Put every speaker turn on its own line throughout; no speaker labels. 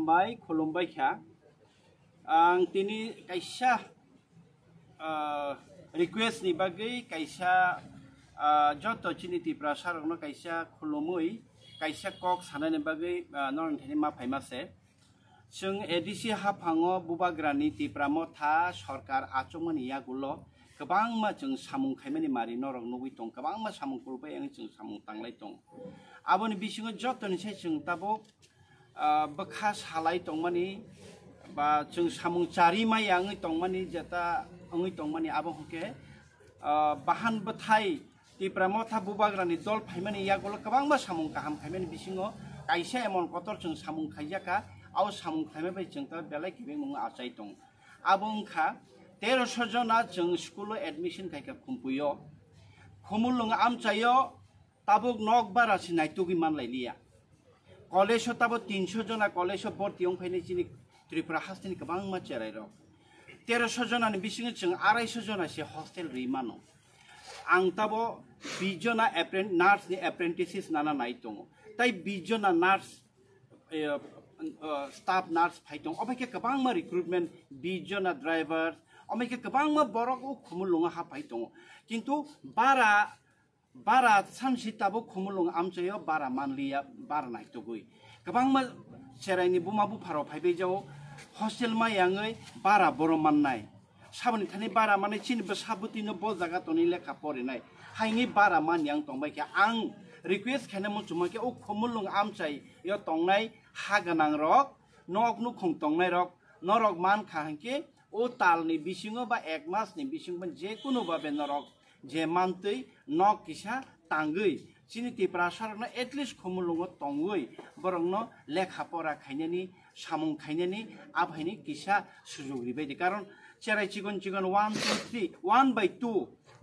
हामबाय खुलुमबाय खा आं दिनै कायसा रिक्वेस्ट नि बागै कायसा जत चिनिति प्रसारनो कायसा खुलुमै कायसा कक सानानि बागै नरन्थानि मा फाइमासे जों एडिसि हाफाङो बुबाग्रानि तिप्रामो था सरकार आचमनि यागुलो गोबां मा जों सामुं खायमानि मारि नरक नुबै दं गोबां मा सामुं खुलबाय आं जों सामुं तांलाय दं आबोनि बिसिङो जतनि साय जों ताबो बखा सालाय दं मानि बा जों सामुं चारि माय आङै दं मानि जता आङै दं मानि आबो हके बाहान बथाय तिप्रामो था बुबाग्रानि दल फायमानि यागुलो गोबां मा सामुं गाहाम खायमानि बिसिङो कायसा एमन कतर जों सामुं खायजाका आव सामुं खायमाय जों ता बेलाय किबे मुं आचाय दं आबोंखा 1300 जना जों स्कुल एडमिशन खायका खुमपुयो खुमुलुंग आमचायो ताबुक नक बारासि नायतुगि मानलायलिया कॉलेज ताबो 300 जना कॉलेज भर्ती फैनाय चिनि त्रिपुरा हास्तिनि गोबां मानसियाराय र 1300 जनानि बिसिङो जों 250 जना से हस्टेल रिमानो आं ताबो 20 जना नार्स नि एप्रेंटिसेस नाना नाय दङ ताइ 20 जना नार्स स्टाफ नार्स फाइ दं अबेके गोबां मा रिक्रुटमेन्ट 20 जना ड्राइभार अमेके गोबां मा बरक खुमुलुंग हाफाय दङ किन्तु बारा सानसि ताबो खुमुलुंग आमचायो बारा मानलिया बारा नायतगुइ गोबां मा सेरायनि बुमा बुफाराव फायबाय जाव हस्टेल मा याङै बारा बर माननाय साबनि थानि बारा माने चिनिबो साबुतिनो ब जागा तनि लेखा परेनाय हायनि बारा मान यां तंबाय के आं रिक्वेस्ट खाने मुचुमाके ओ खुमुलुंग आमचाय यो तंनाय हागनां रक नक नु खुं तंनाय रक नरक मान खाहके ओ तालनि बिसिङो बा 1 मासनि बिसिङबो जे कुनु बा बेनरक जे मानतै नक किसा तांगै चिनि तिप्रा सरनो एटलिस्ट खुमुलुंग तंगै बरंनो लेखा परा खायनानि सामुं खायनानि आबहायनि किसा सुजुग रिबायदि कारण चेराय चिगन 1 2 3 1 by 2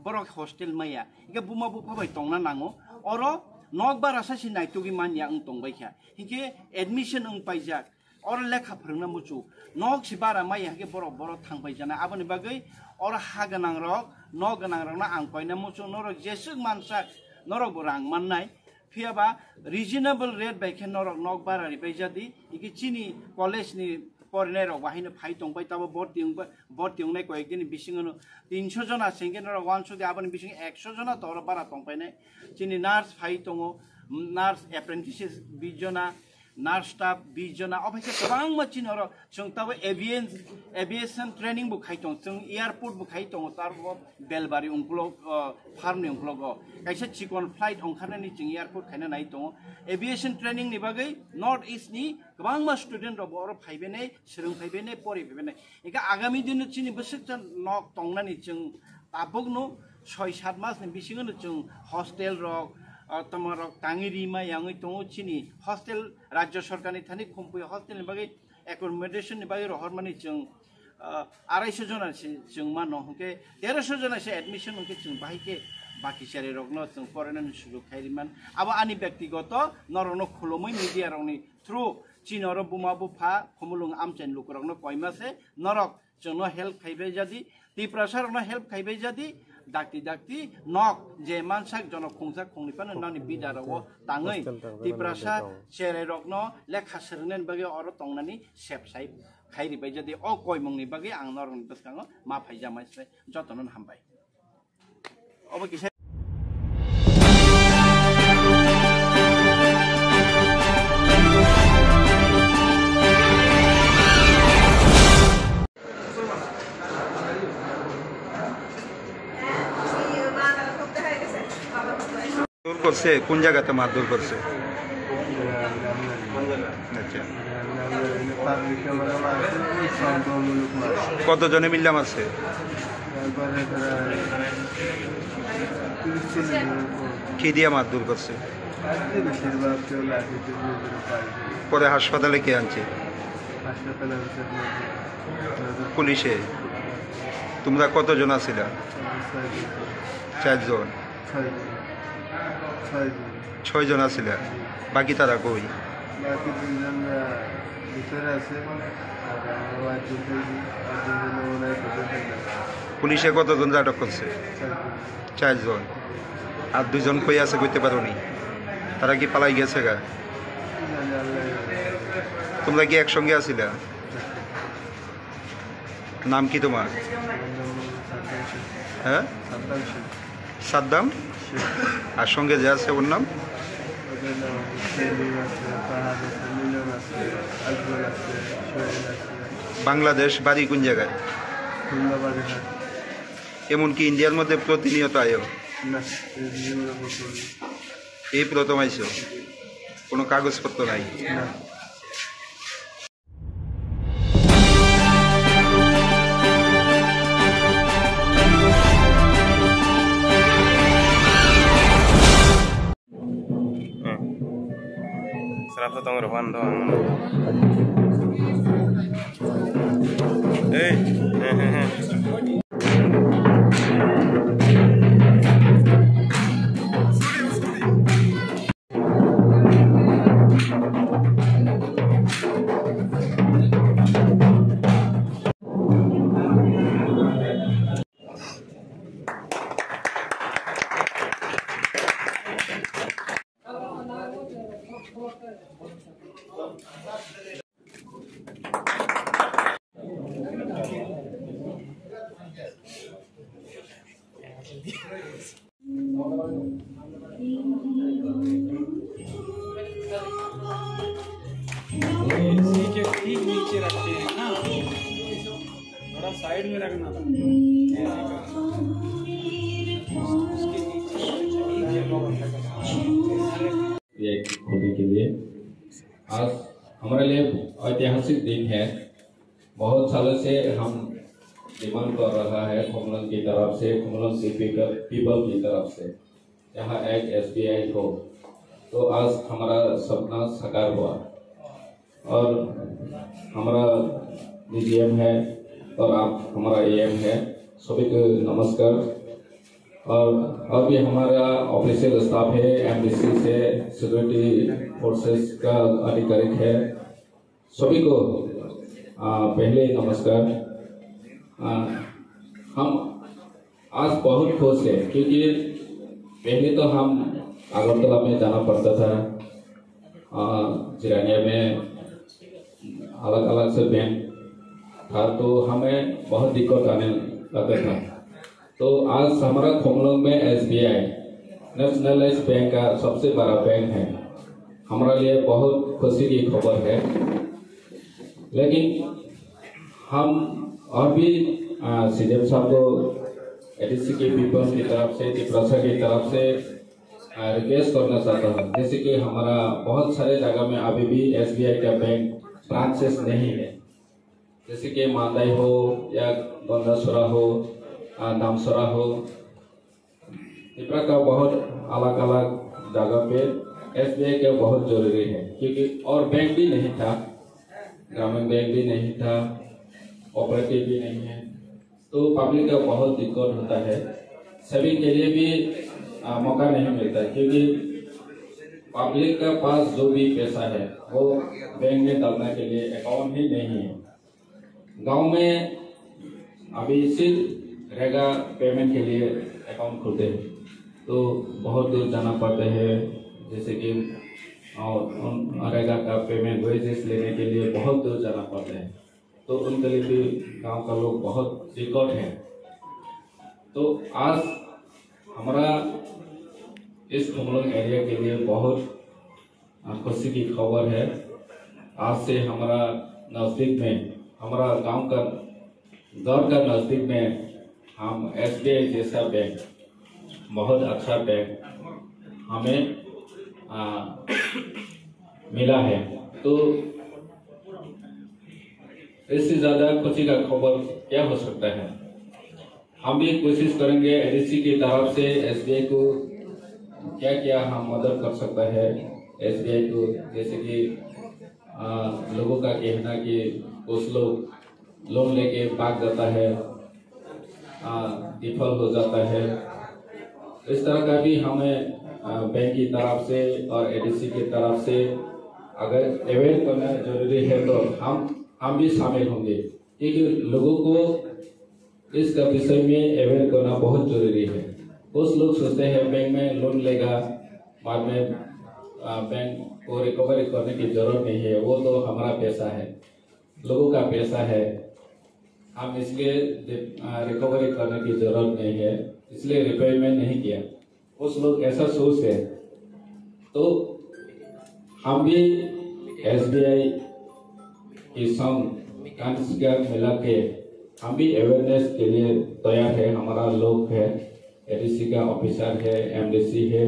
बरक हस्टेल माया इके बुमा बुफाबाय तंना नांगो अरो नक बारा सासि नायतुगि मानिया उं तंबायखा इके एडमिशन उं पाइजाक और लेखा फोरोंना मुचु नक सि बारा माय हाके बर थांबाय जाना आबनि बागै और हा गोनां रक न गोनां रक ना आं पाइना मुचु नरक जेसु मानसा नरक रां माननाय फियाबा रिजनेबल रेट बायखे नरक नक बारा रिबाय जादि इके चिनि कॉलेज नि परेनाय रक बाहायनो फाइ तंबाय ताबो भर्ती उंनाय कयेक दिन बिसिङनो 300 जना सेंगे नरक 100 दि आबनि बिसिङ 100 जना तर बारा तंपायनाय चिनि नार्स फाइ तंगो नार्स एप्रेंटिसेस 20 जना नार्स स्टाफ 20 जना अबेके गोबां मानसि नर जों ताबो एभिएशन ट्रेनिंग बु खायतं जों एयारपोर्ट बु खायतं तारबो बेलबारि उंखलो फार्मनि उंखलो कायसे चिकन फ्लाइट ओंखारनायनि जों एयारपोर्ट खायना नाय दङ एभिएशन ट्रेनिंग नि बागै नॉर्थ ईस्ट नि गोबां मा स्टुडेन्ट रब और फाइबेने सोलों फाइबेने परि फाइबेने एका आगामी दिन चिनि बोसोर नक तंनानि जों ताबगनो 6-7 मासनि बिसिङनो जों हस्टेल रक तमर कांगिरी मा यांगै दङ चिनि हस्टेल राज्य सरकारनि थानि खुमपुय हस्टेल बागै एकोमोडेशन नि बागै रहरमानि जों 250 जना जों मा नहके 1300 जना से एडमिशन हके जों बाहिके बाकी सारे रगनो जों फरेननि सुजुग खायरिमान आबो आनि व्यक्तिगत नरनो खुलुमै मीडिया रंनि थ्रु चिनर बुमा बुफा खुमुलुंग आमचेन लुकरगनो कयमासे नरक जोंनो हेल्प खायबाय जादि तिप्रसारनो हेल्प खायबाय जादि दाक्ति नक जे मानसाक जन खुंसा खुंनिपान नानि बिदाराव ताङै तिप्रासा चेरे रगनो लेखा सोरनेन बागे अर तंनानि सेपसाइ खायरिबाय जदि अ कयमंनि बागे आं नरन बसकाङो मा फाइजामाइसे जतनन हामबाय अब किसे
করছে কোন জায়গাতে মারধর করছে কতজনে মিললাম আছে কি দিয়ে মারধর করছে পরে হাসপাতালে কে আনছে পুলিশে তোমরা কতজন আছিলা 4 জন 6 জন আছিলা বাকি তারা কই পুলিশে কতজন আটক করছে 4 জন আর 2 জন কই আছে কইতে পারোনি তারা কি পালাই গেছে গা তোমরা কি একসঙ্গে আছিলা? নাম কি তোমার? হ্যাঁ, সাদ্দাম। আর সঙ্গে যে আছে ওর নাম? বাংলাদেশ, বাড়ি কোন জায়গায়? এমনকি ইন্ডিয়ার মধ্যে প্রতিনিয়ত আয়ো? এই প্রথম আইসো? কোনো কাগজপত্র নাই?
Serapta tong repan doang.
ठीक नीचे रखते हैं ना, थोड़ा साइड में रखना था। उसके
ये होने के लिए आज हमारे लिए ऐतिहासिक दिन है। बहुत सालों से हम डिमांड कर रहा है खुमलंग की तरफ से, खुमलंग पीपल की तरफ से यहाँ एक SBI हो, तो आज हमारा सपना साकार हुआ। और हमारा DGM है और आप हमारा AM है, सभी को नमस्कार। और भी हमारा ऑफिशियल स्टाफ है, MDC से सिक्योरिटी फोर्सेस का अधिकारिक है, सभी को पहले नमस्कार। हम आज बहुत खुश है क्योंकि पहले तो हम अगरतला में जाना पड़ता था, जिरानिया में अलग अलग से बैंक था, तो हमें बहुत दिक्कत आने लगा था। तो आज हमारा खुमलंग में SBI नेशनलाइज्ड बैंक का सबसे बड़ा बैंक है, हमारे लिए बहुत खुशी की खबर है। लेकिन हम और भी CDM साहब को ADC के पीपल की तरफ से, त्रिपुरा की तरफ से रिक्वेस्ट करना चाहता हूँ, जैसे कि हमारा बहुत सारे जगह में अभी भी SBI का बैंक ब्रांचेस नहीं है, जैसे कि मांदाई हो या गंदासुरा हो, नामसरा हो, त्रिपुरा का बहुत अलग अलग जगह पे SBI का बहुत जरूरी है, क्योंकि और बैंक भी नहीं था, ग्रामीण बैंक भी नहीं था, ऑपरेटिव भी नहीं है, तो पब्लिक का बहुत दिक्कत होता है। सभी के लिए भी मौका नहीं मिलता, क्योंकि पब्लिक का पास जो भी पैसा है वो बैंक में डालने के लिए अकाउंट ही नहीं है। गांव में अभी सिर्फ रेगा पेमेंट के लिए अकाउंट खोलते हैं, तो बहुत दूर जाना पड़ता है, जैसे कि रेगा का पेमेंट वेजेस लेने के लिए बहुत दूर जाना पड़ता है, तो उनके लिए भी गांव का लोग बहुत दिक्कत है। तो आज हमारा इस खुमलंग एरिया के लिए बहुत खुशी की खबर है। आज से हमारा नज़दीक में, हमारा गांव का घर का नज़दीक में हम SBI जैसा बैंक, बहुत अच्छा बैंक हमें मिला है। तो इससे ज़्यादा खुशी का खबर क्या हो सकता है। हम भी कोशिश करेंगे ADC की तरफ से SBI को क्या क्या हम मदद कर सकता है SBI को, जैसे कि लोगों का कहना कि कुछ लोग लोन लेके भाग जाता है, डिफॉल्ट हो जाता है, इस तरह का भी हमें बैंक की तरफ से और ADC की तरफ से अगर अवेयर करना जरूरी है तो हम भी शामिल होंगे, क्योंकि लोगों को इसका विषय में अवेयर करना बहुत जरूरी है। कुछ लोग सोचते हैं बैंक में लोन लेगा, बाद में बैंक को रिकवरी करने की जरूरत नहीं है, वो तो हमारा पैसा है, लोगों का पैसा है, हम इसलिए रिकवरी करने की जरूरत नहीं है, इसलिए रिपेयरमेंट नहीं किया। उस लोग ऐसा सोच है, तो हम भी SBI की संग मिला के हम भी अवेयरनेस के लिए तैयार है। हमारा लोग है, ADC का ऑफिसर है, MDC है,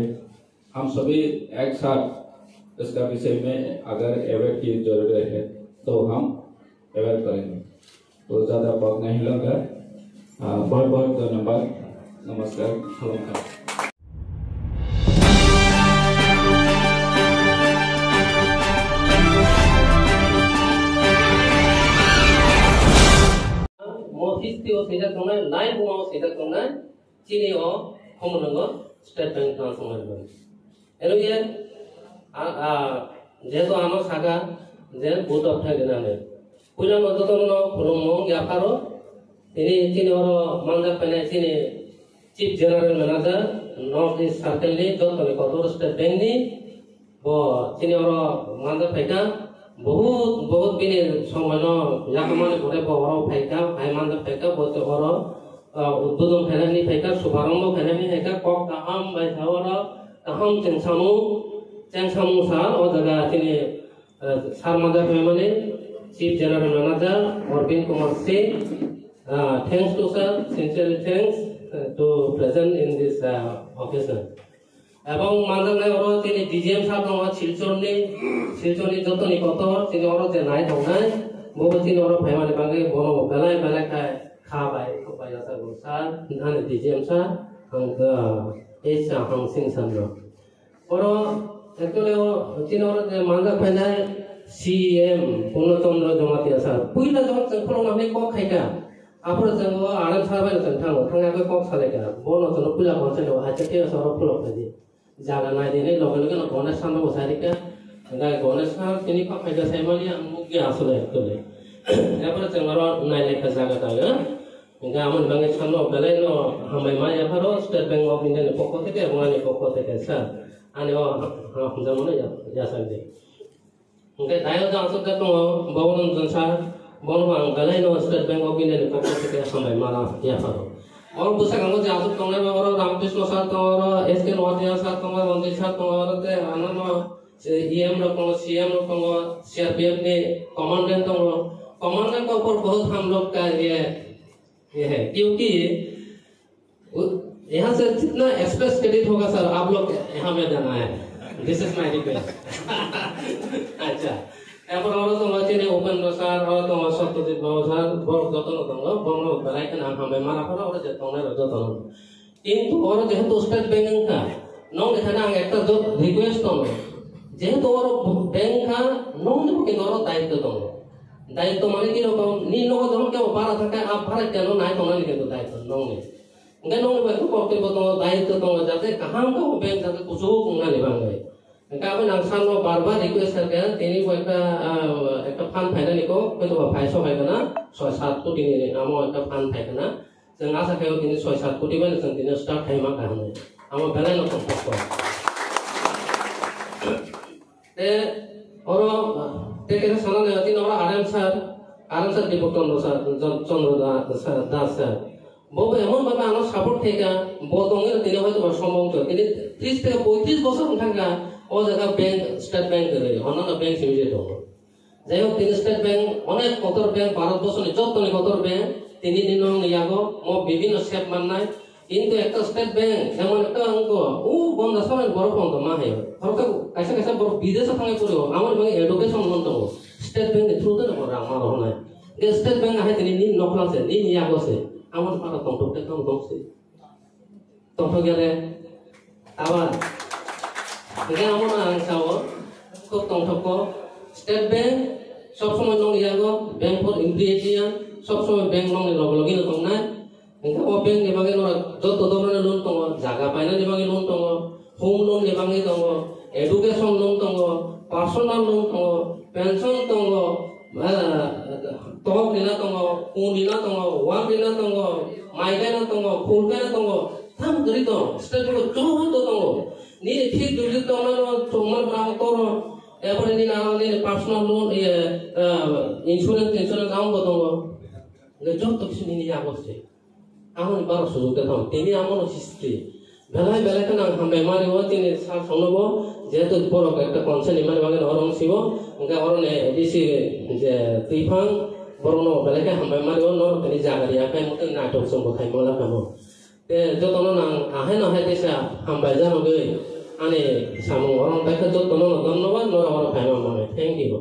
हम सभी एक साथ इसका विषय में अगर अवेयर की जरूरत है तो हम अवेयर करेंगे। तो ज़्यादा वक्त नहीं लगा, बहुत बहुत धन्यवाद, नमस्कार, नमस्कार।
Motistiyo sejak tunai, naik bunga sejak tunai, cini komunengo state bank transfer bank. Elu ye, jeto amo saga, jen butuh apa gina ne. Puja noto tono pulung ya karo, ini cini manja pene cini chief general manager North East Circle ni joto ni kotor state bank ni, bo cini manja peka. बहुत बिने समयनो याकमाने बरे बरो फाइका हाइमान फाइका बोते बरो उद्बोधन फैलानी फाइका शुभारंभ फैलानी फाइका कक काहम बाइथावर काहम चेंसामु सार ओ जगह तिने सार मजा family chief general manager Arvind Kumar Singh thanks to sir, sincerely thanks to present in this occasion. এবং মানদানে ওর তিনি ডিজিএম সাহেব দङ শিলচরনি যতনি কত তিনি ওর যে নাই দङ নাই বব তিনি ওর ফাইমানে বাগে বনো বেলায় খায় খাবাই খপাই আসা গোসা ধানে ডিজিএম সাহেব এসা হাং সিং সামনো ওর একচুয়ালি তিনি ওর যে মানদা ফাইনায় সিএম পূর্ণচন্দ্র জমাতি আসা পুইলা যখন চংফল নামে ক খাইকা আপর জङ আরাম সাবাই চংথাং थांगाखै क सालायका बनो जन पुला खनसे नो हाचके सर फुलक दि जागा नाय दिने लगे लगे गणेश सान बसारिका दा गणेश सान तिनि का फायदा साइमाली आं मुगे आसले तले एपर जोंगर नायलेखा जागा दागा गामन बांगे सानो बेले नो हामबाय मा याफारो स्टेट बैंक अफ इंडिया नि पक्ष থেকে রঙানি পক্ষ থেকে স্যার আনি হামজামনে যাসাইদে ओके दायो जासते दङ बवरंजन सार बनवां बेले नो स्टेट बैंक अफ इंडिया नि पक्ष থেকে हामबाय मारा याफारो और बुसागांगो जासुक तंगने और रामकृष्ण सार तंगरो एसके नोटिया सार तंगरो रंजित सार तंगरो ते आननो ईएम रकम सीएम रकम सीआरपीएफ ने कमांडेंट तंगरो कमांडेंट के ऊपर बहुत हम लोग का ये है क्योंकि यहाँ से जितना एक्सप्रेस क्रेडिट होगा सर आप लोग यहाँ में देना है दिस इज माय रिक्वेस्ट अच्छा एपर और तो मचेने ओपन सार और तो सत्यजित बाबू सार बहुत जतन दंगो बंगलो बराइकन हम मारा पर और जतन जतन किंतु और जेहेतु स्टेट बैंक का नो देखना एक जो रिक्वेस्ट दंगो जेहेतु और बैंक का नो के और दायित्व दंगो दायित्व माने कि रकम नी नो जन के बारा था आप भारत के नो नाय दंगो के दायित्व नो ने नो ने को को तो दायित्व दंगो जाते कहां का बैंक जाते कुछ ना लेबांगे गाबोन आं सानो बार रिक्वेस्ट करके तिनि को एक फान फाइनानि को तो फाइसो फाइगोना 6-7 कोटी नि आमो एक फान फाइगोना जों आशा खायो तिनि 6-7 कोटी बाय जों तिनि स्टार्ट टाइम का हने आमो बेलाय न कम्पस ते और ते के साना ने तिन और आरएम सर दीपक चंद्र दास सर बबे एमन बाबा आनो सापोर्ट थेका बदंगे तिनि हयतो सम्भव तो तिनि 30 থেকে 35 বছর थांगा ओ जगह बैंक स्टेट बैंक करे अन्य बैंक सिमिजे तो जाय होक तिनि स्टेट बैंक अनेक कतर बैंक भारतबर्षनि जतनि कतर बैंक तिनि दिन नियागो मो विभिन्न सेप माननाय किंतु एक स्टेट बैंक एमन एक अंक ओ बंद समान बड़ बंद मा है सरकार कैसे कैसे बड़ विदेश थांगे पड़ो आमर बैंक एडुकेशन लोन तो स्टेट बैंक थ्रू तो बड़ आमार होनाय जे स्टेट बैंक आहे तिनि नि नखला से नि नियागो से आमर पारा तंटोटे काम दंसे तंटो गेले आबार Jadi amun angsawo kok tongtoko state bank सब समय नong iago bank for ingredient सब समय bank nong ni logi no tong na engka o bank ni bagi no joto dorone loan tong jaga paina ni bagi loan tong home loan ni bagi tong education loan tong personal loan tong pension tong top dina tong kun dina tong wang dina tong mai dina tong phul dina tong tham gari to state ko choho to tong ni ठीक दुलित तोमनो तोमन नाम तोरो এরপরে দিন আমাদের personal loan insurance আমন দङ যত কিছু নিয়ে আগছে আমন 1200 জুতে থাম তিনি আমন হিস্ট্রি বেলায় বেলায় কেন হামবাই মারিব তিনি সার সংলব যেহেতু বড় একটা কনসার্ন ইমান বাগে অরং শিব ওকে অরনে দিছি যে তুইফাং বরং বেলাকে হামবাই মারিব নর তিনি জাগারি আকাই মতে নাটক সম্ভ খাই মলা খামো তে যতন নাং আহে না হয় দেশা হামবাই জানগে আনে সামু অরং তাকে যতন ধন্যবাদ নর অর খাইমা মানে থ্যাংক ইউ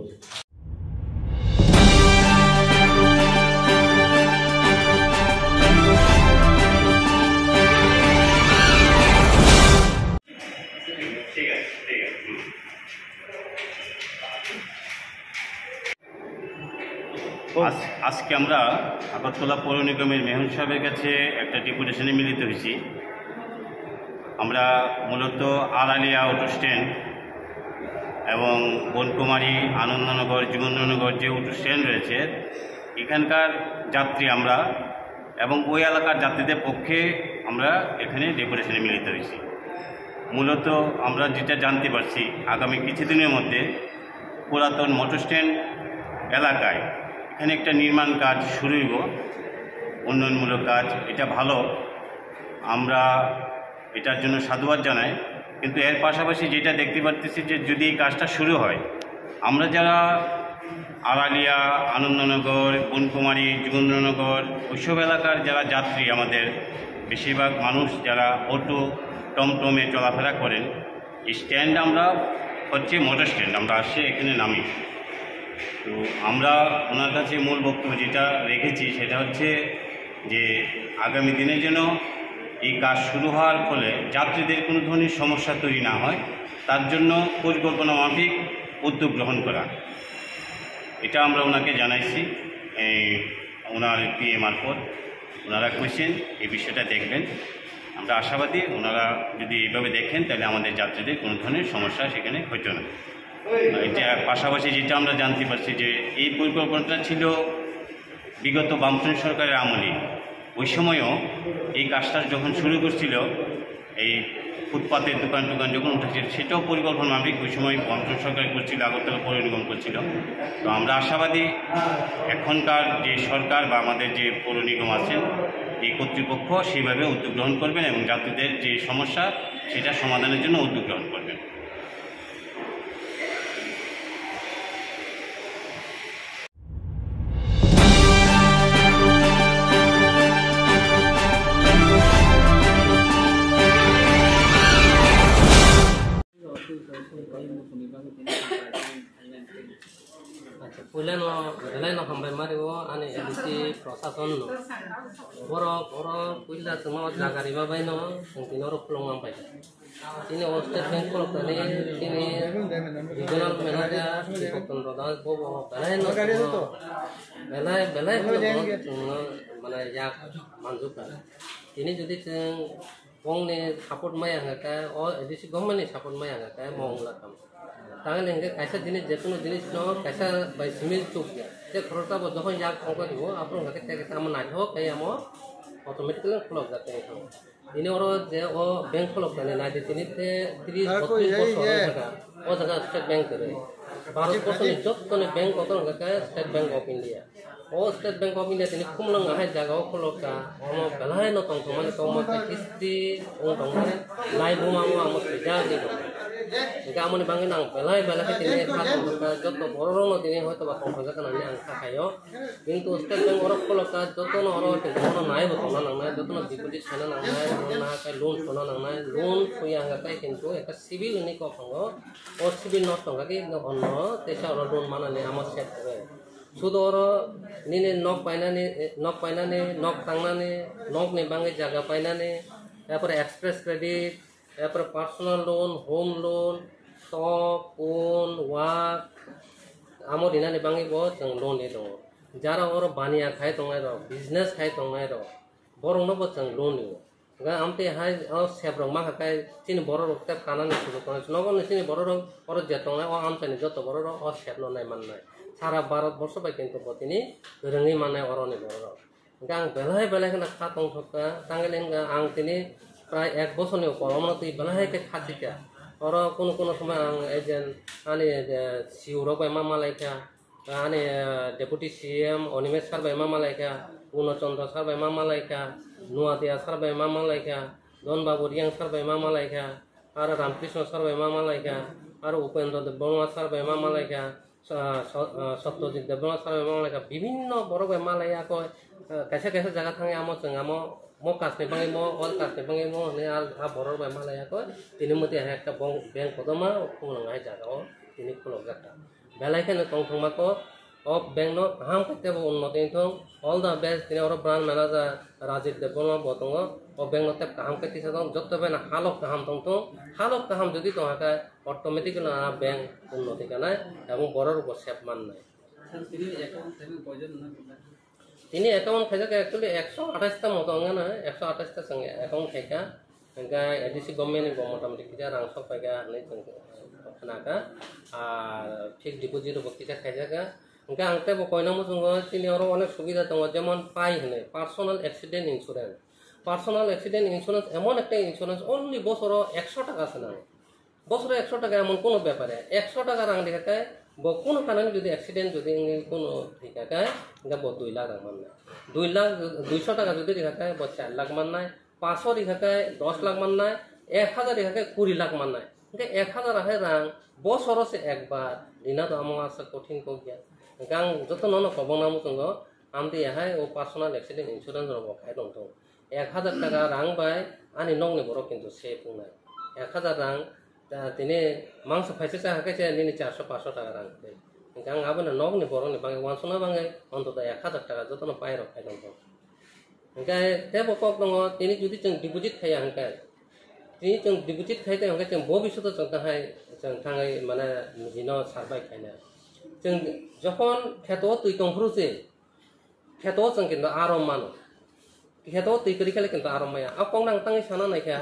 আজকে আমরা আগরতলা পৌর নিগমের মেহুল সাহেবের কাছে একটা ডেপুটেশনে মিলিত হয়েছি। আমরা মূলত আড়ালিয়া অটো স্ট্যান্ড এবং বনকুমারী আনন্দনগর জীবননগর যে অটো স্ট্যান্ড রয়েছে এখানকার যাত্রী আমরা এবং ওই এলাকার যাত্রীদের পক্ষে আমরা এখানে ডেপুটেশনে মিলিত হয়েছি। মূলত আমরা যেটা জানতে পারছি আগামী কিছুদিনের মধ্যে পুরাতন মোটর স্ট্যান্ড এলাকায় এখানে একটা নির্মাণ কাজ শুরু হইব, উন্নয়নমূলক কাজ। এটা ভালো, আমরা এটার জন্য সাধুবাদ জানাই। কিন্তু এর পাশাপাশি যেটা দেখতে পারতেছি যে যদি এই কাজটা শুরু হয়, আমরা যারা আড়ালিয়া আনন্দনগর বনকুমারী যুগেন্দ্রনগর ওইসব এলাকার যারা যাত্রী, আমাদের বেশিরভাগ মানুষ যারা অটো টমটমে চলাফেরা করেন, এই স্ট্যান্ড আমরা হচ্ছে মোটর স্ট্যান্ড, আমরা আসে এখানে নামি। তো আমরা ওনার কাছে মূল বক্তব্য যেটা রেখেছি সেটা হচ্ছে যে আগামী দিনে যেন এই কাজ শুরু হওয়ার ফলে যাত্রীদের কোনো ধরনের সমস্যা তৈরি না হয়, তার জন্য পরিকল্পনা মাফিক উদ্যোগ গ্রহণ করা। এটা আমরা ওনাকে জানাইছি, ওনার পিএ মারফত ওনারা কইছেন এই বিষয়টা দেখবেন। আমরা আশাবাদী ওনারা যদি এইভাবে দেখেন তাহলে আমাদের যাত্রীদের কোনো ধরনের সমস্যা সেখানে হইতো না। এটা পাশাপাশি যেটা আমরা জানতে পারছি যে এই পরিকল্পনাটা ছিল বিগত বামফ্রন্ট সরকারের আমলে। ওই সময়ও এই কাজটা যখন শুরু করছিল, এই ফুটপাতের দোকান যখন উঠেছিল, সেটাও পরিকল্পনা মাফিক ওই সময় বামফ্রন্ট সরকার করছিল, আগরতলা পৌর নিগম করছিল। তো আমরা আশাবাদী এখনকার যে সরকার বা আমাদের যে পৌর নিগম আছেন, এই কর্তৃপক্ষ সেইভাবে উদ্যোগ গ্রহণ করবেন এবং যাত্রীদের যে সমস্যা সেটা সমাধানের জন্য উদ্যোগ গ্রহণ করবেন।
আচ্ছা পয়লা বেলায় হামবাই মারিব আনে এডিসি প্রশাসন বড় বড় পয়লা তোমার জাগারি বাবাই তিনি খুলং পাই তিনি স্টেট ব্যাংক কলকাতানি তিনি রিজনাল ম্যানেজার স্বতন্ত্র দাস বেলায় বেলায় মানে ইয়াক মানজুকা তিনি যদি বংনি সাপোর্ট মাই আঙাকা ও এডিসি গভর্নমেন্টনি সাপোর্ট মাই আঙাকা মহংলা কাম তাহলে হিংকে কাইসা জিনিস যে কোনো জিনিস কাইসা বাই সিমিল চুক যে খরচটা যখন ইয়াক অঙ্ক দিব আপনার কাছে থেকে আমার নাইট হোক এই আমার অটোমেটিক্যালি খোলক যাতে তিনি ওর যে ও ব্যাংক খোলক জানে না যে তিনি 30-32 বছর থাকা ও জায়গা স্টেট ব্যাংক করে ভারতবর্ষের যত ব্যাংক অত স্টেট ব্যাংক অফ ইন্ডিয়া ও স্টেট ব্যাংক অফ ইন্ডিয়া তিনি খুমলং আহাই জায়গা খোলকা আমার বেলায় নতং মানে তোমার কিস্তি ও দংনে লাই বুমা আমার যা দিব Jika amun bangin ang belai tini hat joto borong tini hoyto ba kongkaga kana ni ang kakayo কিন্তু স্টেট ব্যাংক ওর কলকা যত না ওর কোনো নাই হতো না না যত না ডিপোজিট ছানা না না কাই লোন শোনা না লোন ফুয়া কাই কিন্তু একটা সিভিল নি কখনো ও সিভিল নষ্ট কাকে অন্য তেসা ওর লোন মানানে আমার সেট করে শুধু ওর নিনে নক পাইনানে নক টাংনানে নক নে বাঙ্গে জায়গা পাইনানে তারপরে এক্সপ্রেস ক্রেডিট তারপরে পার্সোনাল লোন হোম লোন স্টক ওন ওয়াক আমার দিনানি বাঙ্গি বো जों लोन नि दङ যারা ওর বানিয়া খাই দङाय र बिजनेस खाय दङाय र बरं न बो जों लोन नि गा आमते हाय अ सेब्रं मा खाय तिनि बर रक्ते कानानि सुरु कोन नगन तिनि बर रक और जेतङाय अ आमतेनि जत बर र अ सेब्न नाय माननाय सारा भारत वर्ष बाय किन्तु बतिनि रोङि माननाय अरनि बर र गा आं बेलाय खना खातং थका तांगलेन आं तिनि प्राय 1 বছরनि ऊपर अमन ति बेलाय के खातिका oro kono সময় ang ejen ani siuro bai mama laika ani deputy CM Onimesh sar bai mama laika Punochandra sar bai mama laika Nuadia sar bai mama laika Don Babu Riang sar bai mama laika ar Ramkrishna sar bai mama laika ar Upendra Debroma sar bai mama laika Satyajit Debroma sar bai mama laika bibhinno boro bai mama laika ko kaisa jaga thange amo jeng amo mo kasne bangi mo all kasne bangi mo ne a boror bai malaya ko tini moti ha ekta bank kodoma khulong ai jaga o tini khulong jata belai khane tong thongma ko of bank no ham kate bo unnoti thong all the best tini oro brand manager Rajiv Debroma botongo o bank no tep kaham kate sa tong jotto bena halok kaham tong halok kaham jodi to haka automatically na bank unnoti kana ebong boror upor sep man nai ini account khaja ka actually 128 ta moto ngana 128 ta sange account khaika engka ADC government ni motamoti kita rang sok paga nei khana ka fixed deposit bo kita khaja ka engka angte bo koina mo sungo tini oro onek সুবিধা tong jemon pai hne personal accident insurance emon ekta insurance only বছর 100 টাকা আছে না বছরে 100 টাকা এমন কোন ব্যাপারে 100 টাকা রাং দেখায় কোন কারণে যদি অ্যাক্সিডেন্ট যদি কোন ঠিকাকায় এটা 2 লাখ রাং মাননা 2 লাখ 200 টাকা যদি দেখায় 4 লাখ মাননায় 500 দেখায় 10 লাখ মাননায় 1000 দেখায় 20 লাখ মাননায় এটা 1000 আহে রাং বছরসে একবার দিনা তো আমো আছে কঠিন কো গিয়া গাং যত নন কবনামু সঙ্গ আমতে হাই ও পার্সোনাল অ্যাক্সিডেন্ট ইন্স্যুরেন্স রব খাই দং তো 1000 টাকা রাং বাই আনি নংনি বড় কিন্তু সে পুনায় 1000 রাং তিনি মাংস ফাইসে চা হাকাইছে নিনি 400-500 টাকা রাং গাং আবনা নগনি বড়নি বাঙে ওয়ানসনা বাঙে অন্তত 1000 টাকা যতন পাই রখাই দং গায় তেবো কক দং তিনি যদি जों ডিপোজিট খাই হাঙ্কায় তিনি जों ডিপোজিট খাইতে হাঙ্কায় जों ভবিষ্যত जों তাহাই जों थाङै মানে জিনো সারবাই খাইনা जों যখন খেতো তুই তংফ্রুছে খেতো जों কিন্তু আরম মানো খেতো তুই করি খেলে কিন্তু আরম মায়া আ কংনাং তাङै সানা নাইখা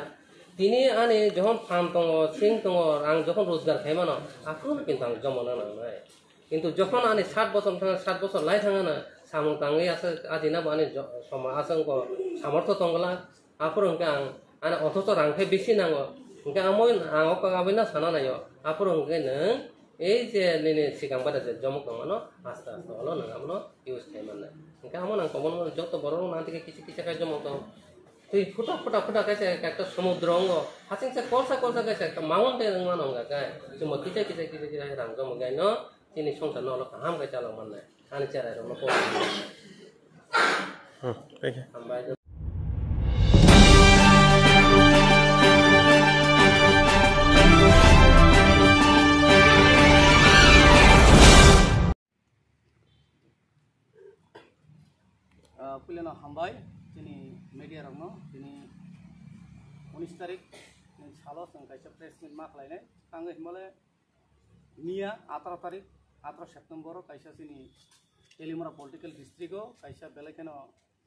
তিনি আনে যখন ফার্ম দङ সিং দङ আং যখন রোজগার খাইমানো এখন কিন্তু আং জমানো নাই কিন্তু যখন আনে 60 বছর থাঙা 60 বছর লাই থাঙা না সামং তাङै আছে আদিনা বানে সমা আসংক সামর্থ্য দংলা আপরংকে আং আনে অথচ রাংখে বেশি নাঙো ওকে আমই আংক আবিনা সানা নাইও আপরংকে নং এই যে নিনি সিগাং বাদা যে জমক দङনো আস্তে আস্তে হলো নাঙামনো ইউজ খাইমান না ওকে আমন আং কবন যত বড় না থেকে কিছু কিছু কাজ জমক দङ তুই ফুটা কাছে একটা সমুদ্র অঙ্গ হাসিংসে কলসা কাছে একটা মাউন্টেন মান অঙ্গ গায় তুমি কিছে রাং জম গায় ন তিনি সংসার নল হাম গায় চালো মান নাই আনি চারাই রম কো আমবাই
पुलिनो हामबाय दिनै मिडिया रंनो दिनै 19 तारिख सालो जों कायसा प्रेस मिट मा खालायनाय आङो हिमालय मिया 18 तारिख 18 सेप्टेम्बर कायसा जोंनि तेलिमरा पलिटिकल डिस्ट्रिक्टआव कायसा बेलेकेनो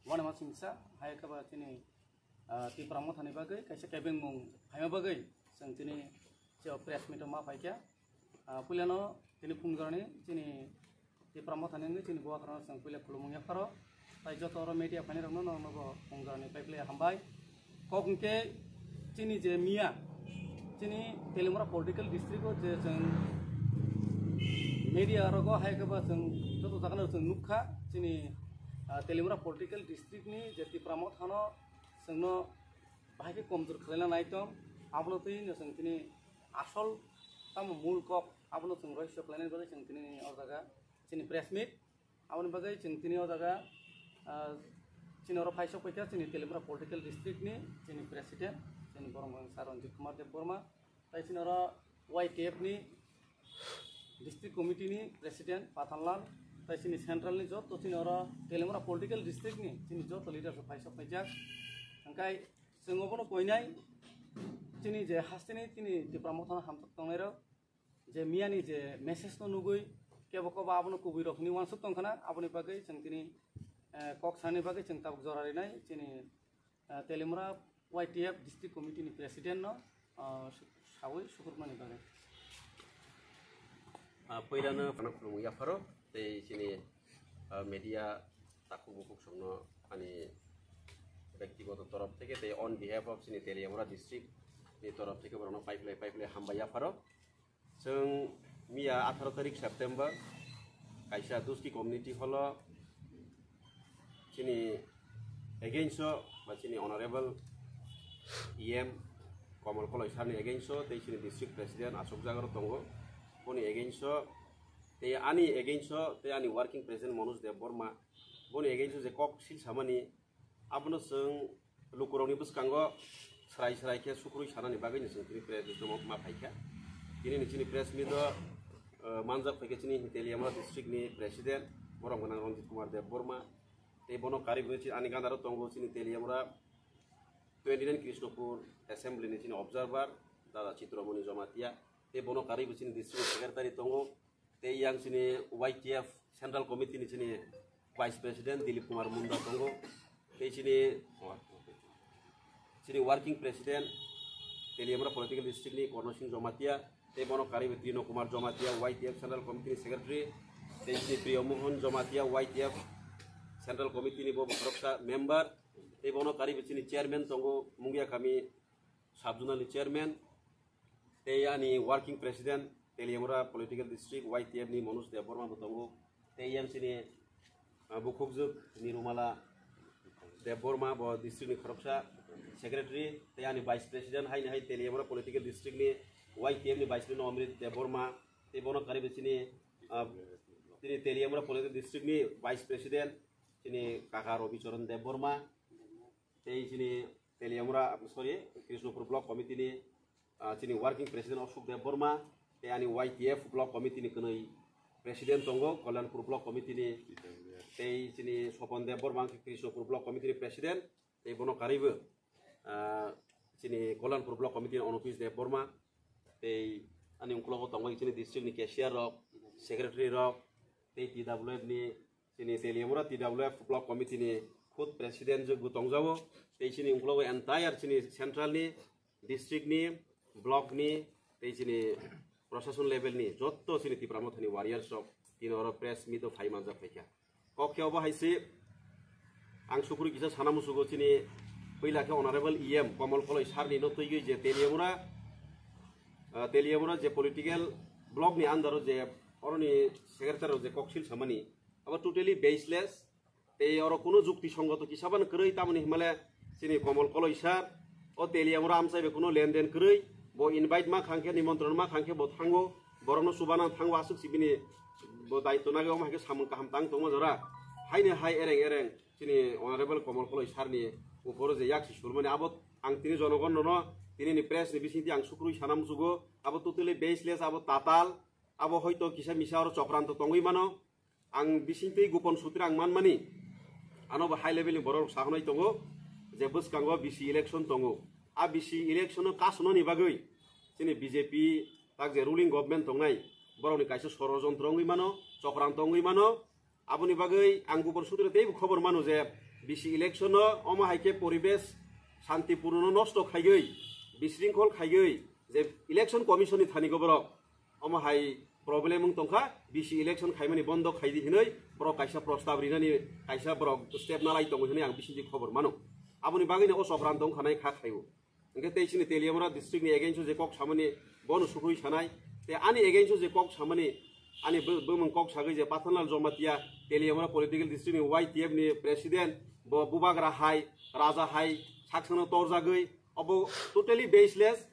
वनमा सिंसा हायकाबा दिनै तिप्रामो थानाय बागै कायसा केबिन मुं हायमा बागै जों दिनै जे प्रेस मिटआव मा फायका पुलिनो दिनै फुंजारनि दिनै तिप्रामो थानायनि दिनै गुवाहाटियाव जों पुलिया खुलुमया खारो তাই যত মিডিয়া ফাইনে রং নব ফংজারনি পাইপ্লে হামবাই কককে চিনি যে মিয়া চিনি তেলিমরা পলিটিক্যাল ডিস্ট্রিক্টও যে जों মিডিয়া রগো হাইকবা जों যত জায়গানো जों नुखा চিনি তেলিমরা পলিটিক্যাল ডিস্ট্রিক্টনি যে তিপ্রামো থানো जोंनो बाहायके कमजोर खालायना नायतम आबनो तै जों तिनि आसल ताम मूल कक आबनो जों रहस्य खालायनाय बागै जों तिनि अ जागा चिनि प्रेस मिट आबनो बागै जों तिनि अ जागा चिनर फाइसो पैसा चिनी तेलिमरा पलिटिकल डिस्ट्रिक्टनि चिनी प्रेसिडेंट चिनी बरंगं सार रंजित कुमार देबबर्मा ताई चिनर वाईटीएफनि डिस्ट्रिक्ट कमिटिनि प्रेसिडेंट पाथानलाल ताई चिनी सेंट्रलनि जत तो चिनर तेलिमरा पलिटिकल डिस्ट्रिक्टनि चिनी जत लिडारफोर फाइसो पैसा ओंखाय जों अबनो कयनाय चिनी जे हास्तिनि चिनी तिप्रामथाना हामतंनायरो जे मियानि जे मेसेज न नुगै केबकबा आबनो कुबि रखनि वानसुक तंखाना आबनि बागै जों तिनि कक सानि बागै जों ताबुक जरारिनाय चिनि तेलिमरा वाईटीएफ डिस्ट्रिक्ट कमिटिनि प्रेसिडेंट न सावै सुकुरमानि बागै
पहिलानो फाना खुलुमो याफारो तै चिनि मिडिया ताकु बुकुक संनो अनि व्यक्तिगत तरफ থেকে तै অন बिहाफ अफ चिनि तेलिमरा district ni torop theke borokno paifle hambai afaro जों मिया 18 तारिख सेप्टेम्बर कायसा दुस्की कम्युनिटी हलो चिनी एगेन्स्ट बा चिनी ऑनरेबल EM कमल कलय सारनि एगेन्स्ट ते चिनी डिस्ट्रिक्ट प्रेसिडेंट अशोक जागर दंगो बनि एगेन्स्ट ते आनी वर्किंग प्रेसिडेंट मनोज देव बर्मा बनि एगेन्स्ट जे कक सिल सामानि आबनो जों लुकुरंनि बुसकांगो सराय के सुख्रुइ सानानि बागैनो जों प्रेसिडेंट मा फायखा ini nicini press meet manjak fake cini Teliamura district ni president borong ganang Ranjit Kumar Dev Burma te bono karib ni ani gandaro tongo cini Teliamura 29 Krishnapur assembly ni cini observer dada Chitramoni Jomatia te bono karib cini district secretary tongo te yang cini YTF central committee ni cini vice president Dilip Kumar Munda tongo te cini working president Teliamura political district ni Korno Singh Jomatia te bono karib Trino Kumar Jomatia YTF central committee secretary te cini Priya Mohan Jomatia YTF central committee ni bobo koroksa member te bono karib cini chairman tongo mungia kami subzonal chairman te yani working president Teliamura political district YTF ni Manoj Dev Burma tongo te yang cini bukukjuk Nirumala Dev Burma bo district ni koroksa secretary te yani vice president hai Teliamura political district ni YTF ni vice president Amrit Dev Burma te bono karib cini Teliamura political district ni vice president cini Kakak Robi Charan Dev Burma te cini Teliamura Krishnapur block committee ni cini working president Ashok Dev Burma te yani YTF block committee ni kenai president tongo Kalyanpur block committee ni te cini Sopon Dev Burma Krishnapur block committee ni president te bono karib cini Kalyanpur block committee ni Onopis Dev Burma te ani ungkulo tongo cini district ni cashier rok secretary rok te TWF ni cini Teliamura TWF block committee ni khud president jo gutongjawo te cini ungkulo entire cini central ni district ni block ni te cini proshashon level ni jotto cini tipramothani warriors rok tinoro press meet phai manja phaika kokhe obo haisi ang sukuri kisa sanamusugo cini पहिला के honourable EM कमल कलय सारनि न तैगै जे Teliamura जे political block नि अंदर जे अरनि secretary जे कक्सिल सामानि अब totally baseless ते और कोनो जुक्ति संगत किसाबान करै तामनि हिमाले सिनि कमल कलय सार ओ Teliamura आमसाय कोनो लेनदेन करै बो इनवाइट मा खांखे निमंत्रण मा खांखे बो थांगो बरनो सुबाना थांगो आसुक सिबिनि बो दायित्व नागे ओ माके सामन काहाम तां तंगो जरा हायने हाय एरें सिनि ऑनरेबल कमल कलय सारनि उपरो जे याksi sulmani abot ang tini jonogon no tini ni press ni bisinti ang sukrui sanam sugo abo totally baseless abo tatal abo hoyto kisa misa or chokranto tongui mano ang bisinti gopon sutra ang manmani ano ba high level ni borok sahnoi tongo je buskango BC election tongo a BC election no kasono ni bagoi tini BJP tak je ruling government tongnai borok ni kaisa sorojontro ngui mano chokranto ngui mano abo ni bagoi ang gopon sutra tei khobor mano je BC election अमा हाइके परिवेश शांतिपूर्ण नष्ट खाइगै बिशृंखल खाइगै जे election commission नि थानि गबरक अमा high problem तंखा BC election खाइमानि बन्द खाइदि हिनै book काइसा प्रस्ताव रिनानि काइसा book step नालाय तंग हिनै आं बिसिनि खबर मानो आबुनि बागैनो असफ्रान दं खानाय खा खाइबो अंगे तेसिनि Teliamura डिस्ट्रिक्ट नि एगेन्स्ट जे कक सामनि बन सुखुइ सानाय ते आनि एगेन्स्ट जे कक सामनि आनि बोमन कक सागै जे पाथानलाल जमातिया Teliamura पॉलिटिकल डिस्ट्रिक्ट नि YTF नि प्रेसिडेंट बुबाग्रा हाई राजा हाई साक्षण तोरजागै अब टोटली बेसलेस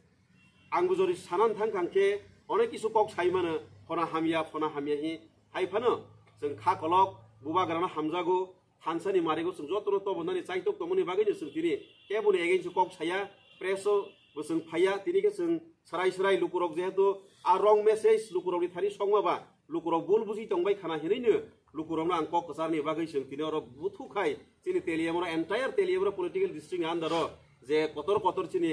आंगुजरी सानान थां खांखे अनेक किसु कक साइमानो फना हामिया हि हाइफानो जों खा कलक बुबाग्राना हामजागो थानसानि मारिगो जों जतरो तो बननानि चाइटक तमनि बागैनो जों तिनि केबुनि एगेन्स्ट कक साया प्रेसो बोसों फाया तिनिके जों सराय लुकुरक जेहेतु आ रंग मेसेज लुकुरकनि थारि संमाबा लुकुरक बुल बुजि तंबाय खाना हिनैनो लुकुरकनो आं कक सारनि बागै जों तिनि अर बुथुखाय चिनि Teliamura entire Teliamura political district नि आन्दार जे कतर चिनि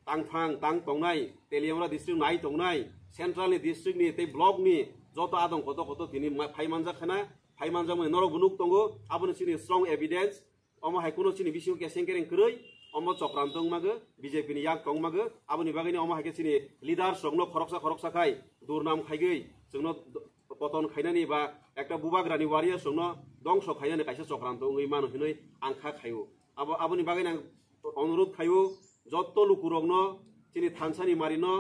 तां तंनाय Teliamura डिस्ट्रिक्ट नाय तंनाय सेंट्रल नि डिस्ट्रिक्ट नि ते ब्लॉक नि जत आदं कत तिनि फाइमानजा खाना फाइमानजा मय नर गुनुक तंगो आबुनि चिनि स्ट्रंग एविडेंस अमा हाइकुनो चिनि बिसिउ केसें केरें करै अमा चक्रान्तों मागो BJP नि याक तंग मागो आबुनि बागैनि अमा हाइके चिनि लिडार संनो खरकसा खाय दुरनाम खाइगै जोंनो पतन खाइनानि बा एकटा बुबाग्रानि वारिया संनो दंस खाइनानि काइसा चक्रान्त ngui mano hinoi angkha khayo abo aboni bagai nang अनुरोध खायो जत्तो लुकुरकनो sini Tansani marino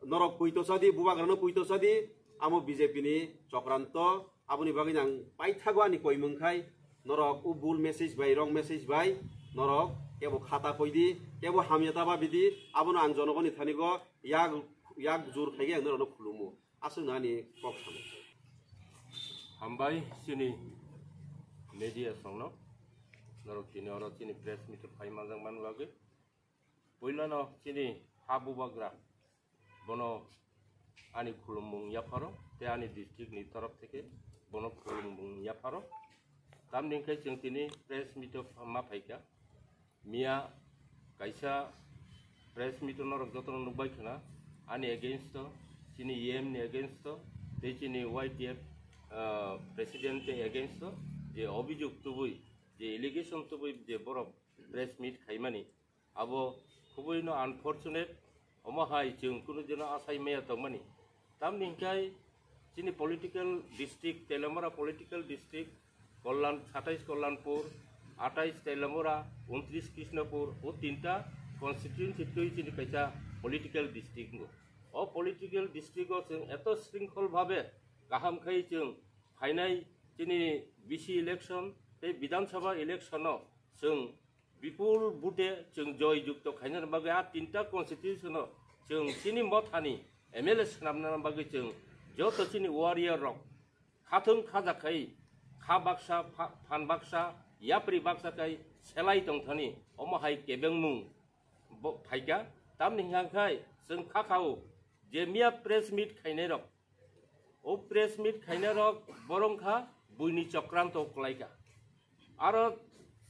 norok puito sadi bubagrano puito sadi amo BJP ni Cokranto aboni bagi yang paithago ani koi mungkai norok ubul message bai wrong message bai norok kebo khata koidi kebo hamyata ba bidi abono anjono ni thanigo yak jur khege norono khulumu asu nani kok samu
hambai sini media songno norok sini oro sini press meet phai manjang man lage poilano sini habu bagra bono ani khulumung yaparo te ani district ni taraf theke bono khulumung yaparo tam ningkai jeng tini press meet ma phaika mia kaisa press meet norok jotono nubai khana ani against sini em ni against te sini YTF president against je অভিযোগ তুবই যে allegation তুবই যে বড় press meet খাইমানি আবো খুবই unfortunate অমহাই जों কোনো যেন আশাই মেয়া তংমানি তাম নিংকাই চিনি পলিটিক্যাল ডিস্ট্রিক্ট তেলামরা পলিটিক্যাল ডিস্ট্রিক্ট কল্যাণ 27 কল্যাণপুর 28 তেলামরা 29 কৃষ্ণপুর ও তিনটা কনস্টিটিউয়েন্সি তুই চিনি কাইসা পলিটিক্যাল ডিস্ট্রিক্ট ও পলিটিক্যাল ডিস্ট্রিক্টও जों এত শৃঙ্খল ভাবে গাহাম খাই जों ফাইনাই চিনি বিসি ইলেকশন এই বিধানসভা ইলেকশনও जों বিপুল বুটে जों জয়যুক্ত খাইনার বাগে আর তিনটা কনস্টিটিউশনও जों চিনি মথানি এমএলএ সামনার বাগে जों যত চিনি ওয়ারিয়ার রক খাথং খাজাখাই খা বাক্সা ফান বাক্সা ইয়াপ্রি বাক্সাখাই সেলাই দंथानि অমহাই কেবেংমুং ফাইকা তাম নিহাंखाय जों खाखाव जे मिया प्रेस मिट खाइनाय रक ओ प्रेस मिट खाइनाय रक बरंखा बुइनि चक्रांत कलाइका आरो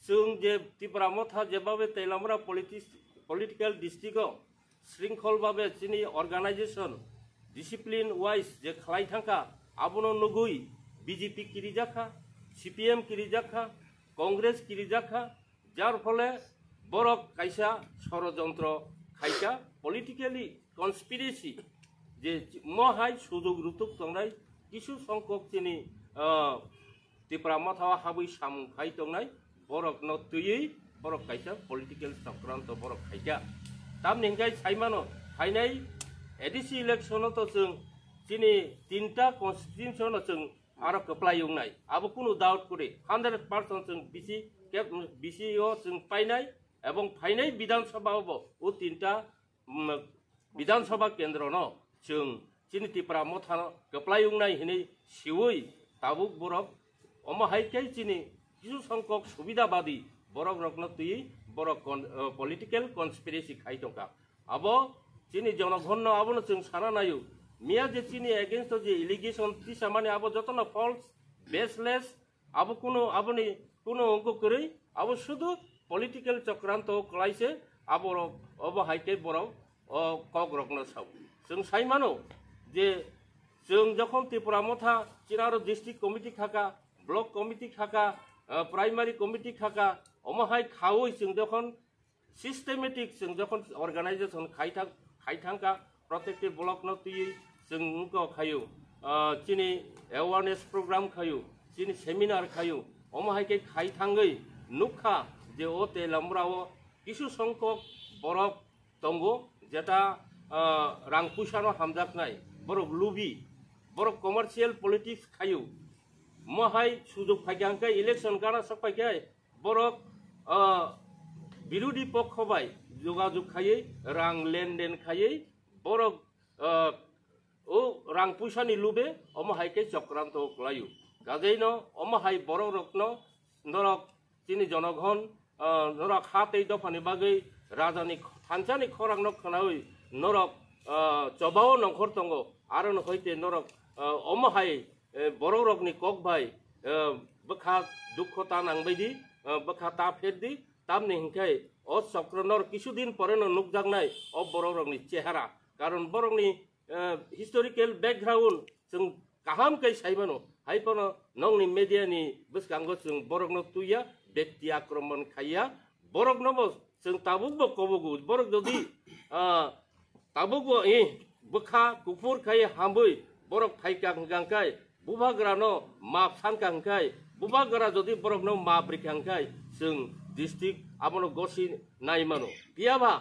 जों जे त्रिपुरा मथा जेबाबे तेलामरा पलिटिकल डिस्ट्रिक्टआव शृंखल भाबे चिनि अर्गानाइजेशन डिसिप्लिन वाइज जे खलाइ थांखा आबनो नगुइ बीजेपी किरिजाखा सीपीएम किरिजाखा कांग्रेस किरिजाखा जार फले बरक काइसा षड़यंत्र खाइका पलिटिकली कन्सपिरेसी जे महाय सुजुग रुतुक तंनाय किछु संख्यक चिनि त्रिपुरा मथाव हाबै सामखाय तंनाय बरक न तुयै बरक काइसा पलिटिकल चक्रांत बरक खाइका ताम निंगाय साइमानो फाइनाय एडिसि इलेक्शन तो जों चिनि तीनटा कन्स्टिट्यूशन जों आरो कप्लायनाय आबो कुनु डाउट करे 100% जों बिसि जों पाइनाय एवं फाइनाय विधानसभाबो ओ तीनटा विधानसभा केन्द्र न जों चिनि त्रिपुरा मथा कप्लायनाय हिनै सिवै ताबुक बरक अमहायकै चिनि किछु संख्यक सुबिदाबादी बरक रत्न तुयै बरक पलिटिकल कन्सपिरेसी खाइतंका आबो चिनि जनगण आबनो जों साना नायो मिया जे चिनि एगेंस्ट जे इलिगेशन तिसा माने आबो जतन फल्स बेसलेस आबो कुनो आबोनि कुनो अंक करै आबो शुधु पलिटिकल चक्रांत कलाइसे आबो अबहायकै बरक कक रत्न साव जों साइमानो जे जों जखन त्रिपुरा मथा चिनारो डिस्ट्रिक्ट कमिटी खाका ब्लक कमिटी खाका प्राइमारी कमिटी खाका अमहाय खावै जों जखन सिस्टेमेटिक जों जखन अर्गानाइजेशन खाइथांका प्रत्येकटी ब्लक न तुयै जों खायो चिनि एवारनेस प्रोग्राम खायो चिनि सेमिनार खायो अमहायकै खाइथाङै नुखा जे ओ तेलामराव किछु संख्यक बरक दंगो जेटा रां फैसानो हामजाकनाय बरक लुबि बरक कमार्शियल पलिटिक्स खायो महाय सुजुग फाइखांखाय इलेक्शन गाना सफाइखाय बरक बिरोधी पक्ष बाय जोगाजुग खायै रां लेनदेन खायै बरक ओ रां फैसानि लुबे अमहायकै चक्रांत कलायो गाजैनो अमहाय बरक रत्न नरक चिनि जनगण नरक हातै दफानि बागै राजानि थानसानि खरां नखनायै नरक चबाव नखर दंग आरो नहैते नरक अमहाय बरक रकनि कक भाई बखा दुखता नांबायदि बखा ताफेरदि तामनि हिंखाय अ चक्रनर किछुदिन परेनो नुकजांनाय अ बरक रकनि चेहरा कारण बरकनि हिस्टोरिकल बैकग्राउंड जों गाहामकै साइबानो हाइपनो नंनि मीडियानि बसगांगो जों बरकनो तुया व्यक्ति आक्रमण खाया बरकनो जों ताबुकबो कबगु बरक जदि ताबुकबो बखा कुफुर खाय हामै बरक फाइकांखाय बुबाग्रानो माप सानखांखाय बुबाग्रा जदि बरकनो माप रिखांखाय जों डिस्ट्रिक्ट आबनो गसि नायमानो गैयाबा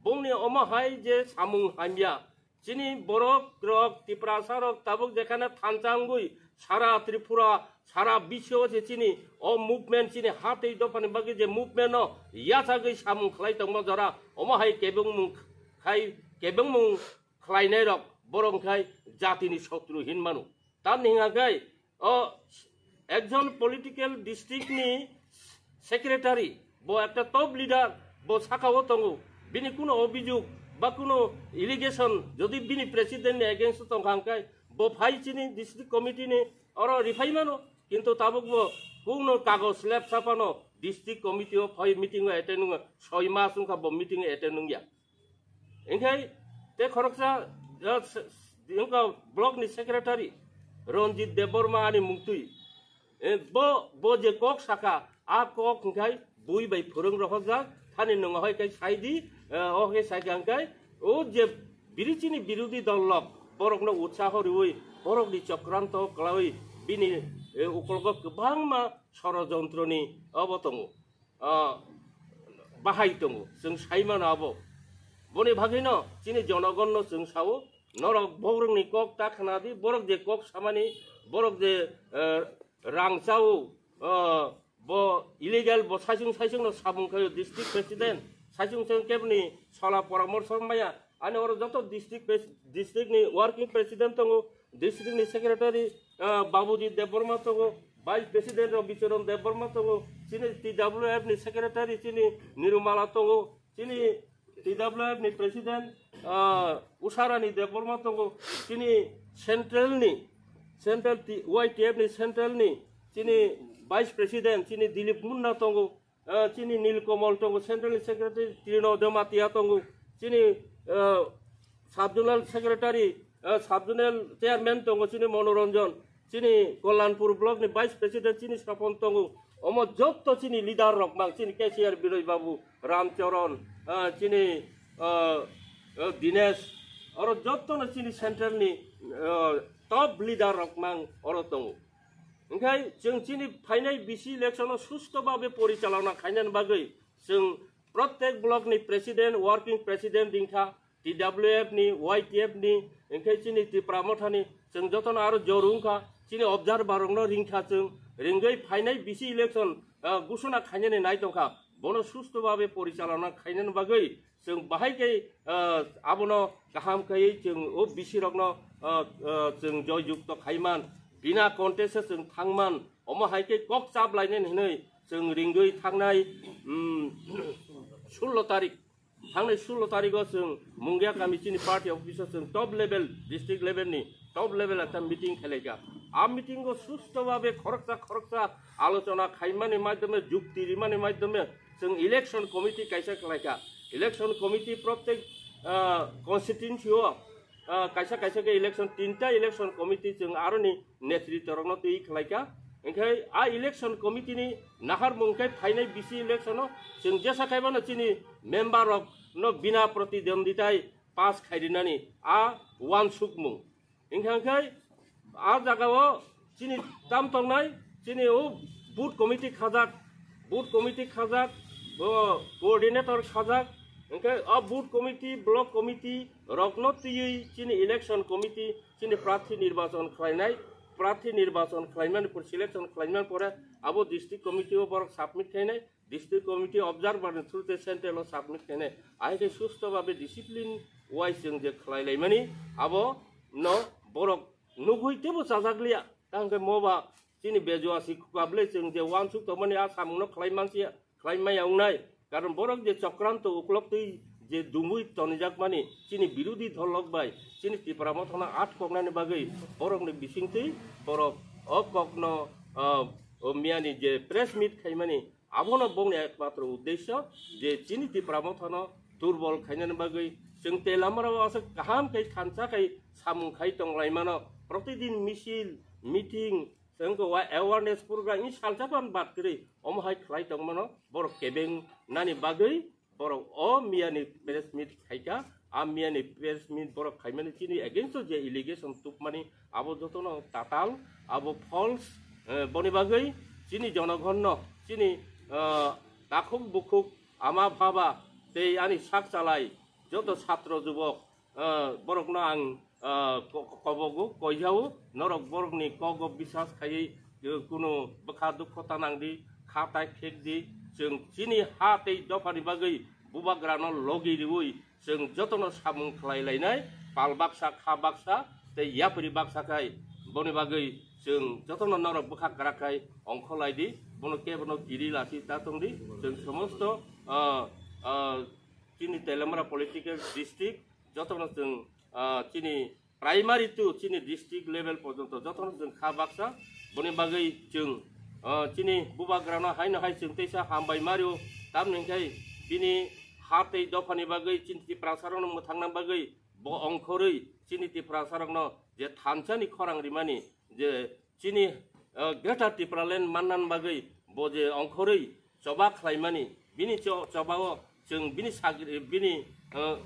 bongni oma hai je samung hamya chini borok rok tiprasa rok tabuk jekhane thanchangui sara Tripura sara bisho je chini o movement chini hatei dopani bagi je movement no yachagui samung khlai tongmo jora oma hai kebung mung khlai nai rok borong khai jatini shotruhin manu tan hingagai o ekjon political district ni secretary bo ekta top leader bo sakao tongo bini kuno obijug ba kuno allegation jodi bini president ni against tongkhangkai bo phai chini district committee ni oro rifai mano kintu tabuk bo kuno kagos lab sapano district committee o phai meeting o attend 6 mas ungka bo meeting attend ya engkai te khoroksa ingka block ni secretary Ronjit Deborma ani mungtui bo je kok saka a kok ngkai bui bai phurung rohojak thani nong hoi kai saidi o ke saigangkai o je birichini birudi dollok borok no utsaho riui borok ni chokranto klai bini ukolgo kebang ma sorojontroni abotongo bahai tongo जों saimano abo boni bhagino chini jonogonno जों sawo norok borok ni kok ta khnadi borok je kok samani borok je rang chau bo illegal bo saisung no sabung khayo district president saisung kebni sala paramorso maya ane oro joto district ni working president tongo district ni secretary Babuji Deborma tongo vice president of Bicharon Deborma tongo chini TWF ni secretary chini Nirumala tongo chini TWF ni president Usara ni Deborma tongo chini central YTF ni central ni chini vice president chini Dilip Munna tongo chini Nilkomal tongo central secretary Trino Dematia tongo chini subjournal secretary subjournal chairman tongo chini Monoranjan chini Kollanpur block ni vice president chini Sapon tongo omo jotto chini leader rok mang chini KCR Biroy Babu Ramcharan chini Dinesh oro jotto na chini central ni top leader rok mang oro tongo engkai जों chini phainai bisi election susto babe porichalona khainan bagai जों प्रत्येक block ni president working president dingkha TWF ni YTF ni engkai chini Tipramothani जों joton aro jorungkha chini observer rongno ringkha जों ringai phainai bisi election gusona khainani nai tongkha bono susto babe porichalona khainan bagai जों bahai kai abono gaham kai जों o bisi rokno जों joy yukto khaiman bina contest जों थांमान अमा हाइके कक चाप लाइने हिनै जों रिंगै थांनाय 16 तारिख थांनाय 16 तारिखआव जों मुंगिया कमिटिनि पार्टी अफिसाव जों टप लेभेल डिस्ट्रिक्ट लेभेलनि टप लेभेल একটা মিটিং খেলাইকা आ মিটিং को সুষ্ঠুভাবে খরকসা আলোচনা খাইমানি মাধ্যমে যুক্তি রিমানি মাধ্যমে जों ইলেকশন কমিটি কাইসা খেলাইকা ইলেকশন কমিটি প্রত্যেক কনস্টিটিউয়েন্সিও kaisa ke election tinta election committee जों आरोनि नेतृत्व रंनो तै खलाइका ओंखाय आ election committee नि नाहार मुंखाय फाइनाय बिसि election जों जेसा खायबानो चिनि member of no बिना प्रतिद्वंदिताय पास खायदिनानि आ वान सुकमुं ओंखाय आ जागाव चिनि दाम तंनाय चिनि ओ बूथ committee खाजाक coordinator खाजाक ओंखाय आ बूथ कमिटी ब्लक कमिटी रगनतियै चिनि इलेक्शन कमिटी चिनि प्रार्थी निर्वाचन खालायनाय पर सिलेक्शन खालायनाय परे आबो डिस्ट्रिक्ट कमिटी बर सबमिट खायनाय district committee observer through the central submit खायनाय आइके सुस्त भाबे डिसिप्लिन वाइज जों जे खालायलायमानि आबो न बरक नुगुइतेबो जाजागलिया तांगे मोबा चिनि बेजवासि खुबाबले जों जे वान सुक तमानि आ सामुनो खालायमानसिया खालायमायावनाय कारण borok je chokranto uklokti je dumui tonijak mani chini birudi dholok bai chini Tipramothana 8 koknani bagai borok ni bisingti borok okokno miani je press meet khaimani abono bongni ekmatro uddesho je chini Tipramothana durbol khainani bagai जों तेलामराव आसे गाहाम kai thansa kai samung khai tonglaimano प्रतिदिन missile meeting जोंखौ awareness program ini saljaban bat kiri omhai khlai tongmano borok kebeng nani bagai borok o miani press meet khaika a miani press meet borok khaimani chini against je allegation tukmani abo jotono tatal abo false boni bagai chini jonogonno chini dakhuk bukhuk ama bhaba tei ani sak chalai যত ছাত্র যুবক বরকনো আং কবগু কইজাও নরক বরকনি কগ বিশ্বাস খাই কোনো বখা দুঃখতা নাंगदि खाताय खेकदि जों चिनि हा दै दफानि बागै बुबाग्रानो लगिरिवै जों जतन सामुं खालायलायनाय पाल बाक्सा खा बाक्सा दै यापरि बाक्साखाय बनि बागै जों जतन नरक बोखाग्राखाय अंखलायदि बनो केबनो गिरि लासि तातंदि जों समस्त चिनि तेलामरा पलिटिकल डिस्ट्रिक्ट जतन जों चिनि primary to Chini district level पर्यन्त जतन जों खा बाक्सा बनि बागै जों चिनि बुबाग्रानो हायनो हाय जों तैसा हामबाय मारियो ताम नोंखाय बिनि हातै दफानि बागै चिन्ति प्रासारनो मोथांना बागै ब अंखरै चिनिति प्रासारनो जे थानसानि खरां रिमानि जे चिनि ग्रेटार टिप्रालेन माननान बागै बजे अंखरै चबा खालायमानि बिनि चबाव जों बिनि सागरि बिनि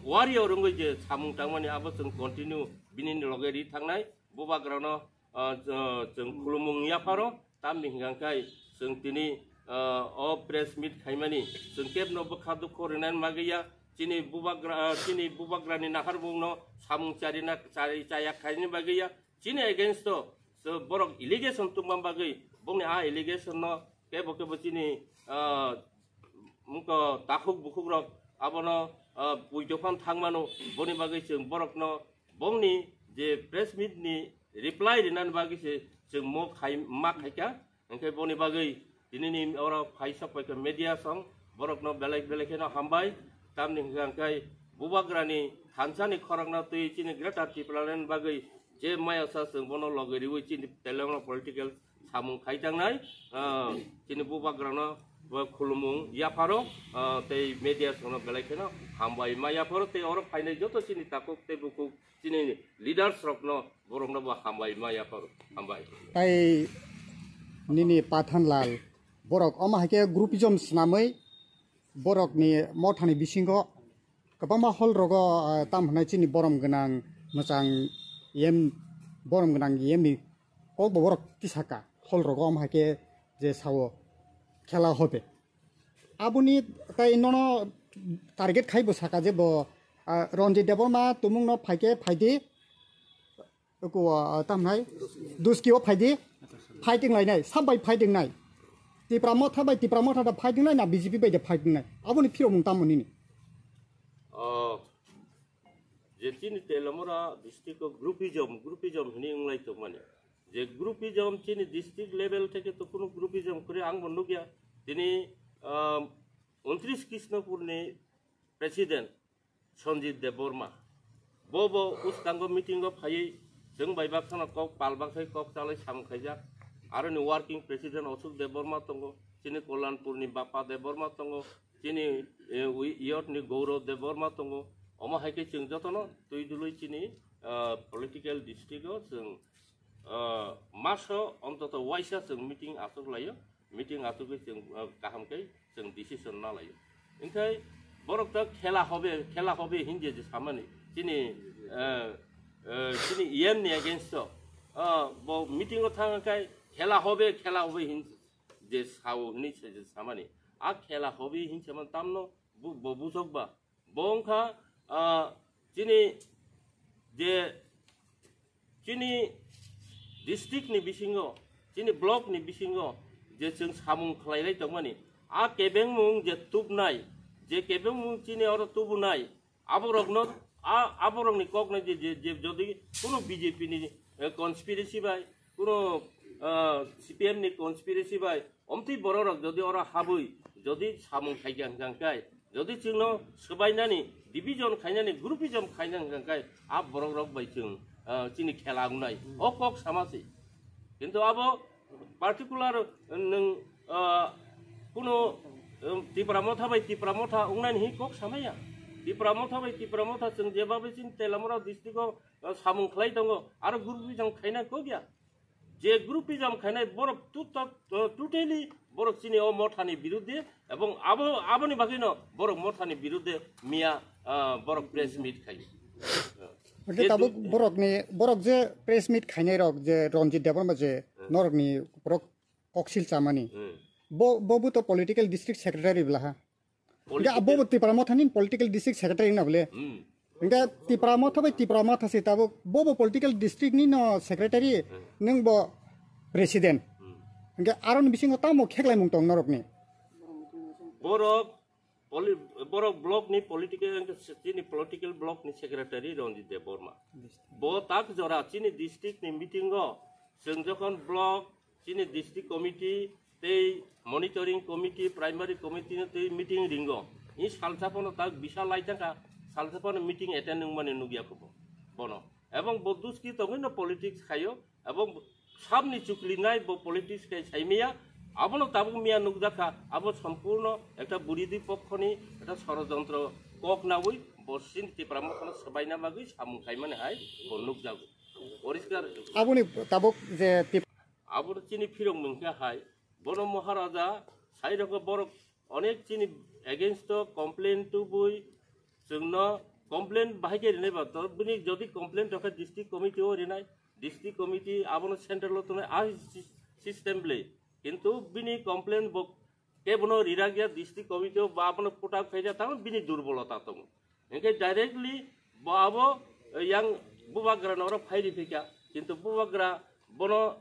वारियाव रोंगै जे सामुं थांमानि आबो जों कन्टिन्यू बिनि लगेरि थांनाय बुबाग्रानो जों खुलुमुं याफारो तामनि हिंगांखाय जों दिनै प्रेस मिट खायमानि जों केबनो बोखा दुख रेनान मागैया चिनि बुबाग्रानि नाखारबुंनो सामुं चारिना चाया खायनि बागैया चिनि एगेन्स्ट बरक इलिगेशन तुंबाम बागै बुंनि आ इलिगेशन न केबो चिनि मुको ताखुक बुखुक रक आबनो बुइदफान थांमानो बनि बागै जों बरकनो बुंनि जे प्रेस मिटनि रिप्लाइ रेनान बागैसो जों मा खायका ओंखाय बनि बागै दिनैनि अरा फाइसा फायका मेडिया सं बरकनो बेलेग बेलेगनो हामबाय तामनि हिंगांखाय बुबाग्रानि थानसानि खरांना तै चिनि ग्रेटार टिप्रालेन बागै जे मायासा जों बनो लगेरिवै चिनि तेलेंगाना पलिटिकल सामुं खायतांनाय चिनि बुबाग्रानो खुलुमुं याफारो तै मेडिया संनो बेलेगनो हामबाय मायाफारो तै अरा फायनाय जतो चिनि ताकुक तै बुकुक चिनि लिडार्स रकनो बरकनो हामबाय मायाफारो हामबाय
ताई निनि पाथानलाल बरक अमाहाके ग्रुपिजम स्नामै बरकनि मथानि बिसिंखौ गोबां हल रग ताम होनाय चिनि बरम गोनां मोजां एम बरम गोनां एमनि कल बरक तिसाका हल रग अमाहाके जे सावो खेला होबे आबुनि ताई ननो टारगेट खाइबो साका जे ब रनजित देबरमा तुमुंनो फाइके फाइदि को तामनाय दुस्किओ फाइदि फाइटिं लायनाय साबाय फाइटिं नाय तिप्रामथा बाय तिप्रामथा फाइटिं नाय ना बीजेपी बाय फाइटिं नाय आबुनि फिरो मुंतामनि
जे चिनि तेलामरा डिस्ट्रिक्ट ग्रुपिजम हनि इंलाइतो माने जे ग्रुपिजम चिनि डिस्ट्रिक्ट लेभेल থেকে তো কোনো গ্রুপিজম করে आं बन्द गया दिनै 29 कृष्णपुरनि प्रेसिडेंट संजीत देबबर्मा बो उस्तांगो मीटिंगो फायै जों बायबाक्साना कक पालबाक्साय कक चालाय सामखायजा आरो नि वर्किं प्रेसिडेंट अशोक देबबर्मा दंगो चिनि कल्याणपुरनि बापा देबबर्मा दंगो चिनि इयतनि गौरव देबबर्मा दंगो अमा हायके जों जतन दुइ चिनि पलिटिकल डिस्ट्रिक्टआव जों मासो अन्तत वाइसा जों मिटिं आसुक लायो मिटिं आसुकै जों गाहामकै जों डिसिसन ना लायो ओंखाय बरक खेला हबे हिंजे जे सामानि चिनि इएमनि एगेन्स्ट ब मिटिंआव थांगाखाय खेला हबे हिं जे सावनि जे सामानि आ खेला हबे हिं सामान तामनो बुजकबा बंखा चिनि जे चिनि डिस्ट्रिक्ट नि बिसिङाव चिनि ब्लक नि बिसिङाव जे जों सामुं खालायलाय दंमानि आ केबें मुं जे तुबनाय जे केबें मुं चिनि अर तुबुनाय आबरकनि ककनाय जे जदि कोनो बीजेपी नि कन्सपिरेसी बाय कोनो सीपीएम नि कन्सपिरेसी बाय अमति बररक जदि अर हाबै जदि सामुं खायगांगांखाय जदि जोंनो सोबायनानि डिविजन खायनानि ग्रुपिजम खायनांगांखाय आ बररक बाय जों चिनि खेला गुनाय अकक सामासि किन्तु आबो पार्टिकुलार नों कोनो तिप्रामथा बाय तिप्रामथा उंनानि हि कक सामाया तिप्रामथा बाय तिप्रामथा जों जेबाबो चिन तेलामरा डिस्ट्रिक्टआव सामुं खालाय दङ आरो ग्रुपिजम खायनाय को गया जे ग्रुपिजम खायनाय बरफ टोटेली बरफ चिनि अ मथानि बिरुद्धे एवं आबोनि बागैनो बरफ मथानि बिरुद्धे मिया बरफ प्रेस मिट खायो
ताबो बरक जे प्रेस मिट खायनाय रक जे रनजित देबबर्मा जे नरकनि बरक कक्सिल चामानि बबो तो पॉलिटिकल डिस्ट्रिक्ट सेक्रेटारि ब्लाहा enggak abo tipra mothanin political district secretary na bole enggak tipra motha bai tipra motha se tabo bobo political district ni no secretary neng bo president enggak aron bisingo tamo kheklai mung tong norok ni
borok block ni political block ni secretary Ronjit Dev Burma bo tak jora chini district ni meeting go जों जखन block चीनी district committee ते monitoring committee primary committee ते meeting Ringo इ सालसापन ताक विशाल लाइटाका सालसापन meeting attend माने नुगिया को बनो एवं बदुस की तंगनो पॉलिटिक्स खायो एवं साबनि चुकलिनाय बो पॉलिटिक्स के साइमिया आबनो ताबु मिया नुगदाका आबो संपूर्ण एकटा बुरिदि पक्षनि एकटा षड़यंत्र कक नावै बसिन तिप्रामखन सबायना मागै सामु खायमाने हाय बनुक जागो परिष्कार
आबुनि ताबुक जे
आबुर चीनी फिरंग मंका हाय बनो महाराजा साइरको बरक अनेक चीनी एगेंस्ट कमप्लेन टु बुई जोंनो कमप्लेन बाहायके रिनाय बात बिनि जदि कमप्लेन रखे डिस्ट्रिक्ट कमिटी ओ रिनाय डिस्ट्रिक्ट कमिटी आबनो सेंट्रल तने आ सिस्टम ब्ले किंतु बिनि कमप्लेन बक केबनो रिरागिया डिस्ट्रिक्ट कमिटी बा आबनो पुटा फैजा ता बिनि दुर्बलता दं एके डाइरेक्टली बाबो yang bubagra nora fairi fika kintu bubagra bono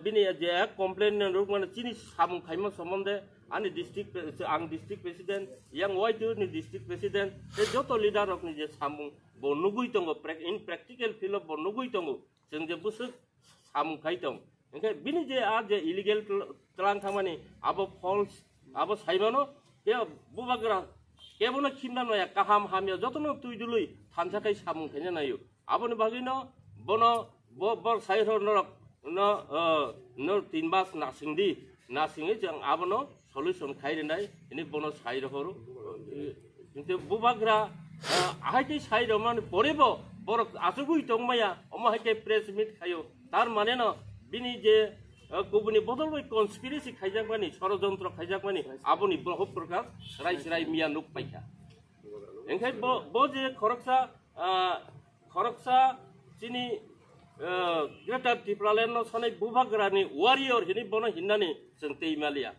bini je complain ruk mana chini samung khaima somonde ani district president yang waitu ni district president te joto leader rok ni je samung bonugui tongo in practical feel of bonugui tongo jeng je busuk samung khai tong engke bini je a je illegal tlang thamani abo false abo saimano ke bubagra केबोनो खिमना नया काहाम हामिया जतनो तुइदुलुइ थानसाkai सामुं खायना नायो आबोनो बागैनो बनो बर साइरो नरक न तिनबास नासिंगि जों आबोनो solution खायरिनाय इनि बनो साइरो हरो किन्तु बुबाग्रा आहायते साइरो माने बरेबो बर आसुगुइ तंमाया अमाहायते प्रेस मिट खायो तार माने न बिनि जे गुबुननि बदलै कन्सपिरेसि खायजाकमानि षड़यंत्र खायजाकमानि आबुनि ब्रह्म प्रकाश राय मिया नुक पाइखा एंखाय बो जे खरकसा चिनि ग्रेटर टिप्रालेन सनाय बुबाग्रानि वारियर हिनि बनो हिन्नानि जों दैमालिया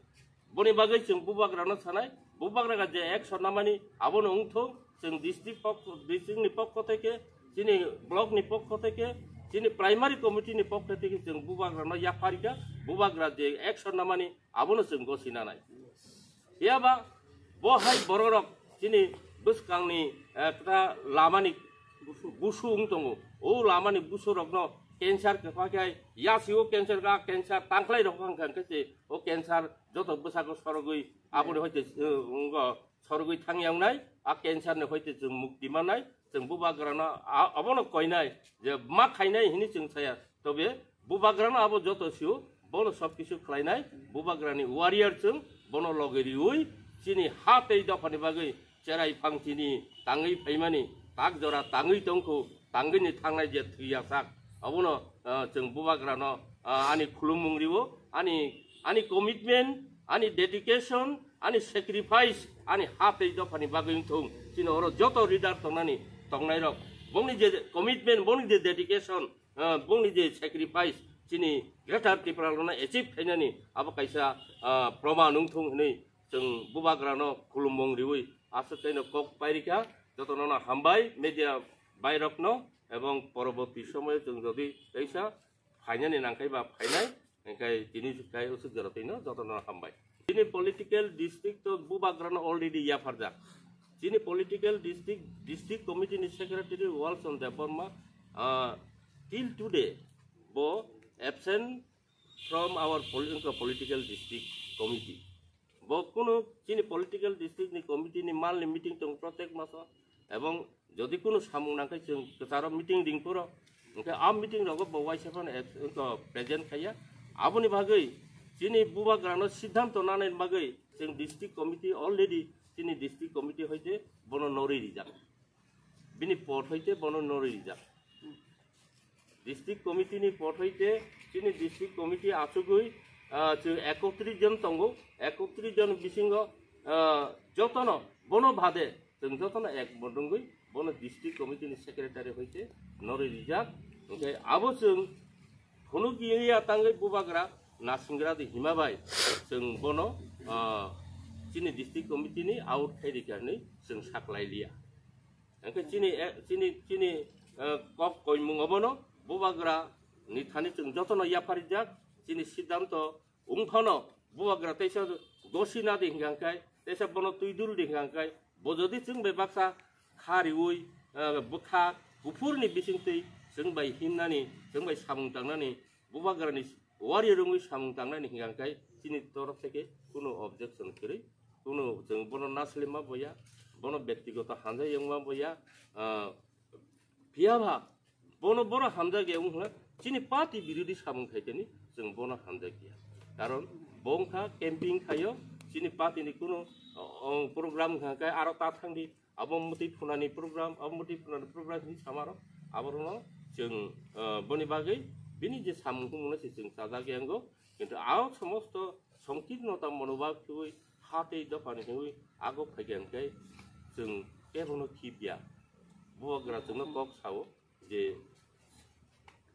बनि बागै जों बुबाग्रानो सनाय बुबाग्रागा जे एक्शन नामानि आबनो उंथो जों डिस्ट्रिक्टनि पक्ष থেকে चिनि ब्लकनि पक्ष থেকে चीनी प्राइमरी कमिटी नि पक्ष থেকে जों बुबाग्रानो याफारिका बुबाग्रा जे एक्शन नामानि आबनो जों गसिना नाय याबा बहाय बररक चीनी बुसकांनि एकटा लामानि बुसुं दङो ओ लामानि बुसुरकनो कैंसर कफाखाय यासिओ कैंसर का कैंसर तांखलाय रखां खांके ओ कैंसर जतो बुसाको सरगुइ आबनो हयते सरगुइ थांयावनाय आ कैंसर ने हयते जों मुक्ति मानाय जों बुबाग्रानो अबनो कयनाय जे मा खायनाय हिनि जों साया तबे बुबाग्रानो आबो जतो सिउ बनो सब किछु खलायनाय बुबाग्रानि वारियर जों बनो लगेरिउइ चिनि हातै दफानि बागै चेराय फांचिनि ताङै फैमानि ताक जरा ताङै दंखौ ताङैनि थांनाय जे थैया साक अबनो जों बुबाग्रानो आनि खुलुमुंरिवो आनि कमिटमेन्ट आनि डेडिकेशन आनि सेक्रिफाइस आनि हातै दफानि बागै थौ चिनो अरो जतो रिडार तंनानि तंनाय रक बंनि जे कमिटमेन्ट बंनि जे डेडिकेशन बंनि जे सेक्रिफाइस चिनि ग्रेटर टिप्रालना एचिभ खायनानि आबो कायसा प्रमाण उंथुं हनै जों बुबाग्रानो खुलुमबं रिउइ आसतैनो कक पाइरिका जतनना हामबाय मिडिया बायरकनो एवं परबर्ती समय जों जदि कायसा फायनानि नांखायबा फायनाय एंखाय दिनि जुखाय उसुग जरतैनो जतनना हामबाय दिनि पॉलिटिकल डिस्ट्रिक्ट तो बुबाग्रानो already याफारजा Chini political district committee secretary Walson Deborma till today bo absent from our political district committee. Bo kuno chini political district ni committee ni mal ni meeting tong protek maso ebong jodi kuno samung nangkai jeng kesaro meeting ding puro engke am meeting rogo bo waisapon present khaya aboni bagai chini bubagrano siddhanto nanai bagai jeng district committee already चीनी district committee होइते बनो नरि रिजाक बिनि पट होइते बनो नरि रिजाक district committee नि पट होइते चीनी डिस्ट्रिक्ट कमिटी आसुगुइ 31 जन तंगो 31 जन बिसिंग जतन बनो भादे जों जतन एक बदंगुइ बनो डिस्ट्रिक्ट कमिटी नि सेक्रेटारि होइते नरि रिजाक ओके आबो जों खुनुगिया तांगै बुबाग्रा नासिंग्रा दि हिमाबाय जों बनो sini district committee ni out khai ni sing saklai lia angke sini kok koi mung obono bubagra ni thani sing jotono yapari jak sini siddhanto ungphono bubagra teisa dosina de hingangkai teisa bono tuidul de hingangkai bojodi sing bebaksa khariui bukha gufurni bisingtei sing bai hinnani sing bai samung tangnani bubagrani wari rungui samung tangnani hingangkai sini torof থেকে কোনো objection করে কোনো जों বনো নাসলিমা বয়া বনো ব্যক্তিগত হামজা ইংমা বয়া বিয়াভা বনো বড় হামজা গে উংলা চিনি পার্টি বিরোধী সামুং খাইতেনি जों বনো হামজা গিয়া কারণ বংখা ক্যাম্পিং খায়ো চিনি পার্টিনি কোনো প্রোগ্রাম খায় আর তা থাংদি আবমতি ফুনানি প্রোগ্রাম नि সামার আবরনো जों বনি বাগै बिनि जे सामुंखौ मोनसे जों साजागे आंगो কিন্তু আও সমস্ত সংকীর্ণতা মনোভাব হই হাতে দফানি হই আগো ফাইগানকাই जों কেবল কিপিয়া বুয়াগ্রা जों কক সাও যে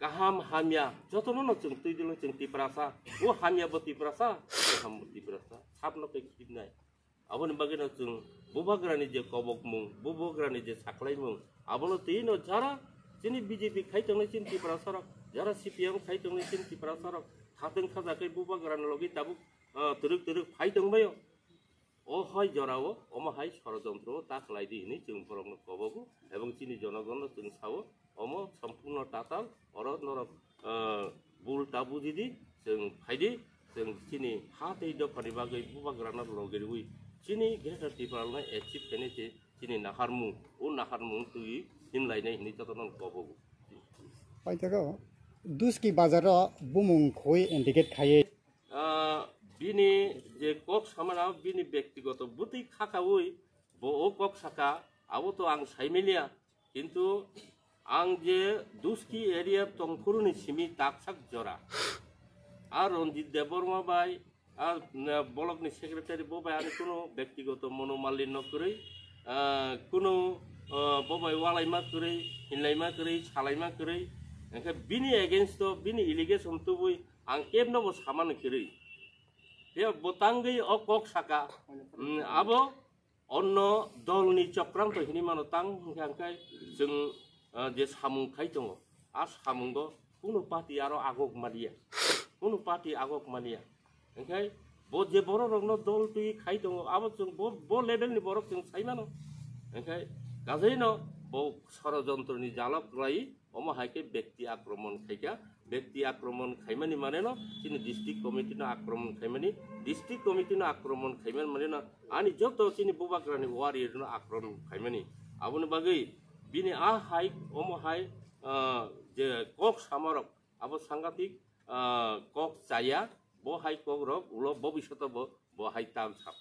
গাহাম হামিয়া যতনো जों তৈদিল जों তিপ্রাসা ও হামিয়া বতিপ্রাসা গাহাম বতিপ্রাসা সাবনকে কিপনাই আবনি বাগেনো जों বুবাগ্রানি যে কবকমুং বুবগ্রানি যে সাকলাইমুং আবনো তেইনো যারা যিনি বিজেপি খাইতংনি চিন তিপ্রাসা যারা সিপিএম খাইতংনি চিন তিপ্রাসা হাতেন খাজাকে বুবাগ্রান লগি তাবু তরুক ফাইতংবায় ও হয় জরাও অমহাই ষড়যন্ত্র তাকলাই দিনি जों বরং কবগু এবং চিনি জনগণ जों সাও অম সম্পূর্ণ টাতাল অরদ নরক বুল তাবু দিদি जों ফাইদি जों চিনি হাতেই দফানি বাগৈ বুবাগ্রানার লগেরুই চিনি গ্রেটার ত্রিপুরালনা এচিভ কেনেতে চিনি নাহারমু ও নাহারমু তুই হিনলাইনাই হিনি যতন কবগু
পাইতাগো দুসকি বাজার বুমুং খই ইন্ডিকেট খায়ে
বিনি যে কক সামানা বিনি ব্যক্তিগত বুতি খাকাউই বো ও কক সাকা আবো তো আং সাইমেলিয়া কিন্তু আং যে দুসকি এরিয়া তংফুরুনি সিমি তাকসাক জরা আর রঞ্জিত দেববর্মা বাই আর ব্লকনি সেক্রেটারি ববাই আর কোনো ব্যক্তিগত মনোমালিন্য করে কোনো ববাই ওয়ালাইমা করে হিনলাইমা করে সালাইমা করে बिनि एगेन्स्ट बिनि इलिगेशन तुबुई आं केबनबो सामान करै बे बोतांगै अ कक साका आबो अन्न दलनि चक्रांत हिनि मानो तां हांखाय जों जे सामुं खाय दङ आ सामुंगो कुनु पार्टी आरो आगक मानिया ओंखाय बो जे बर' रंनो दल तुइ खाय दङ आबो जों बो लेभेलनि बरफ जों साइमानो ओंखाय गाजैनो बो षড়যন্ত্রनि जालक लाई অমহাইকে ব্যক্তি আক্রমণ খাইকা ব্যক্তি আক্রমণ খাইমানি মানে না চিনি ডিস্ট্রিক্ট কমিটি না আক্রমণ খাইমানি ডিস্ট্রিক্ট কমিটি না আক্রমণ খাইমান মানে না আনি যত চিনি বুবাগ্রানি ওয়ারিয়র না আক্রমণ খাইমানি আবুনি বাগৈ বিনি আ হাই অমহাই যে কক সামরক আবো সাংঘাতিক কক চায়া বহাই কক রক উলো ভবিষ্যৎ বহাই তাম ছাপ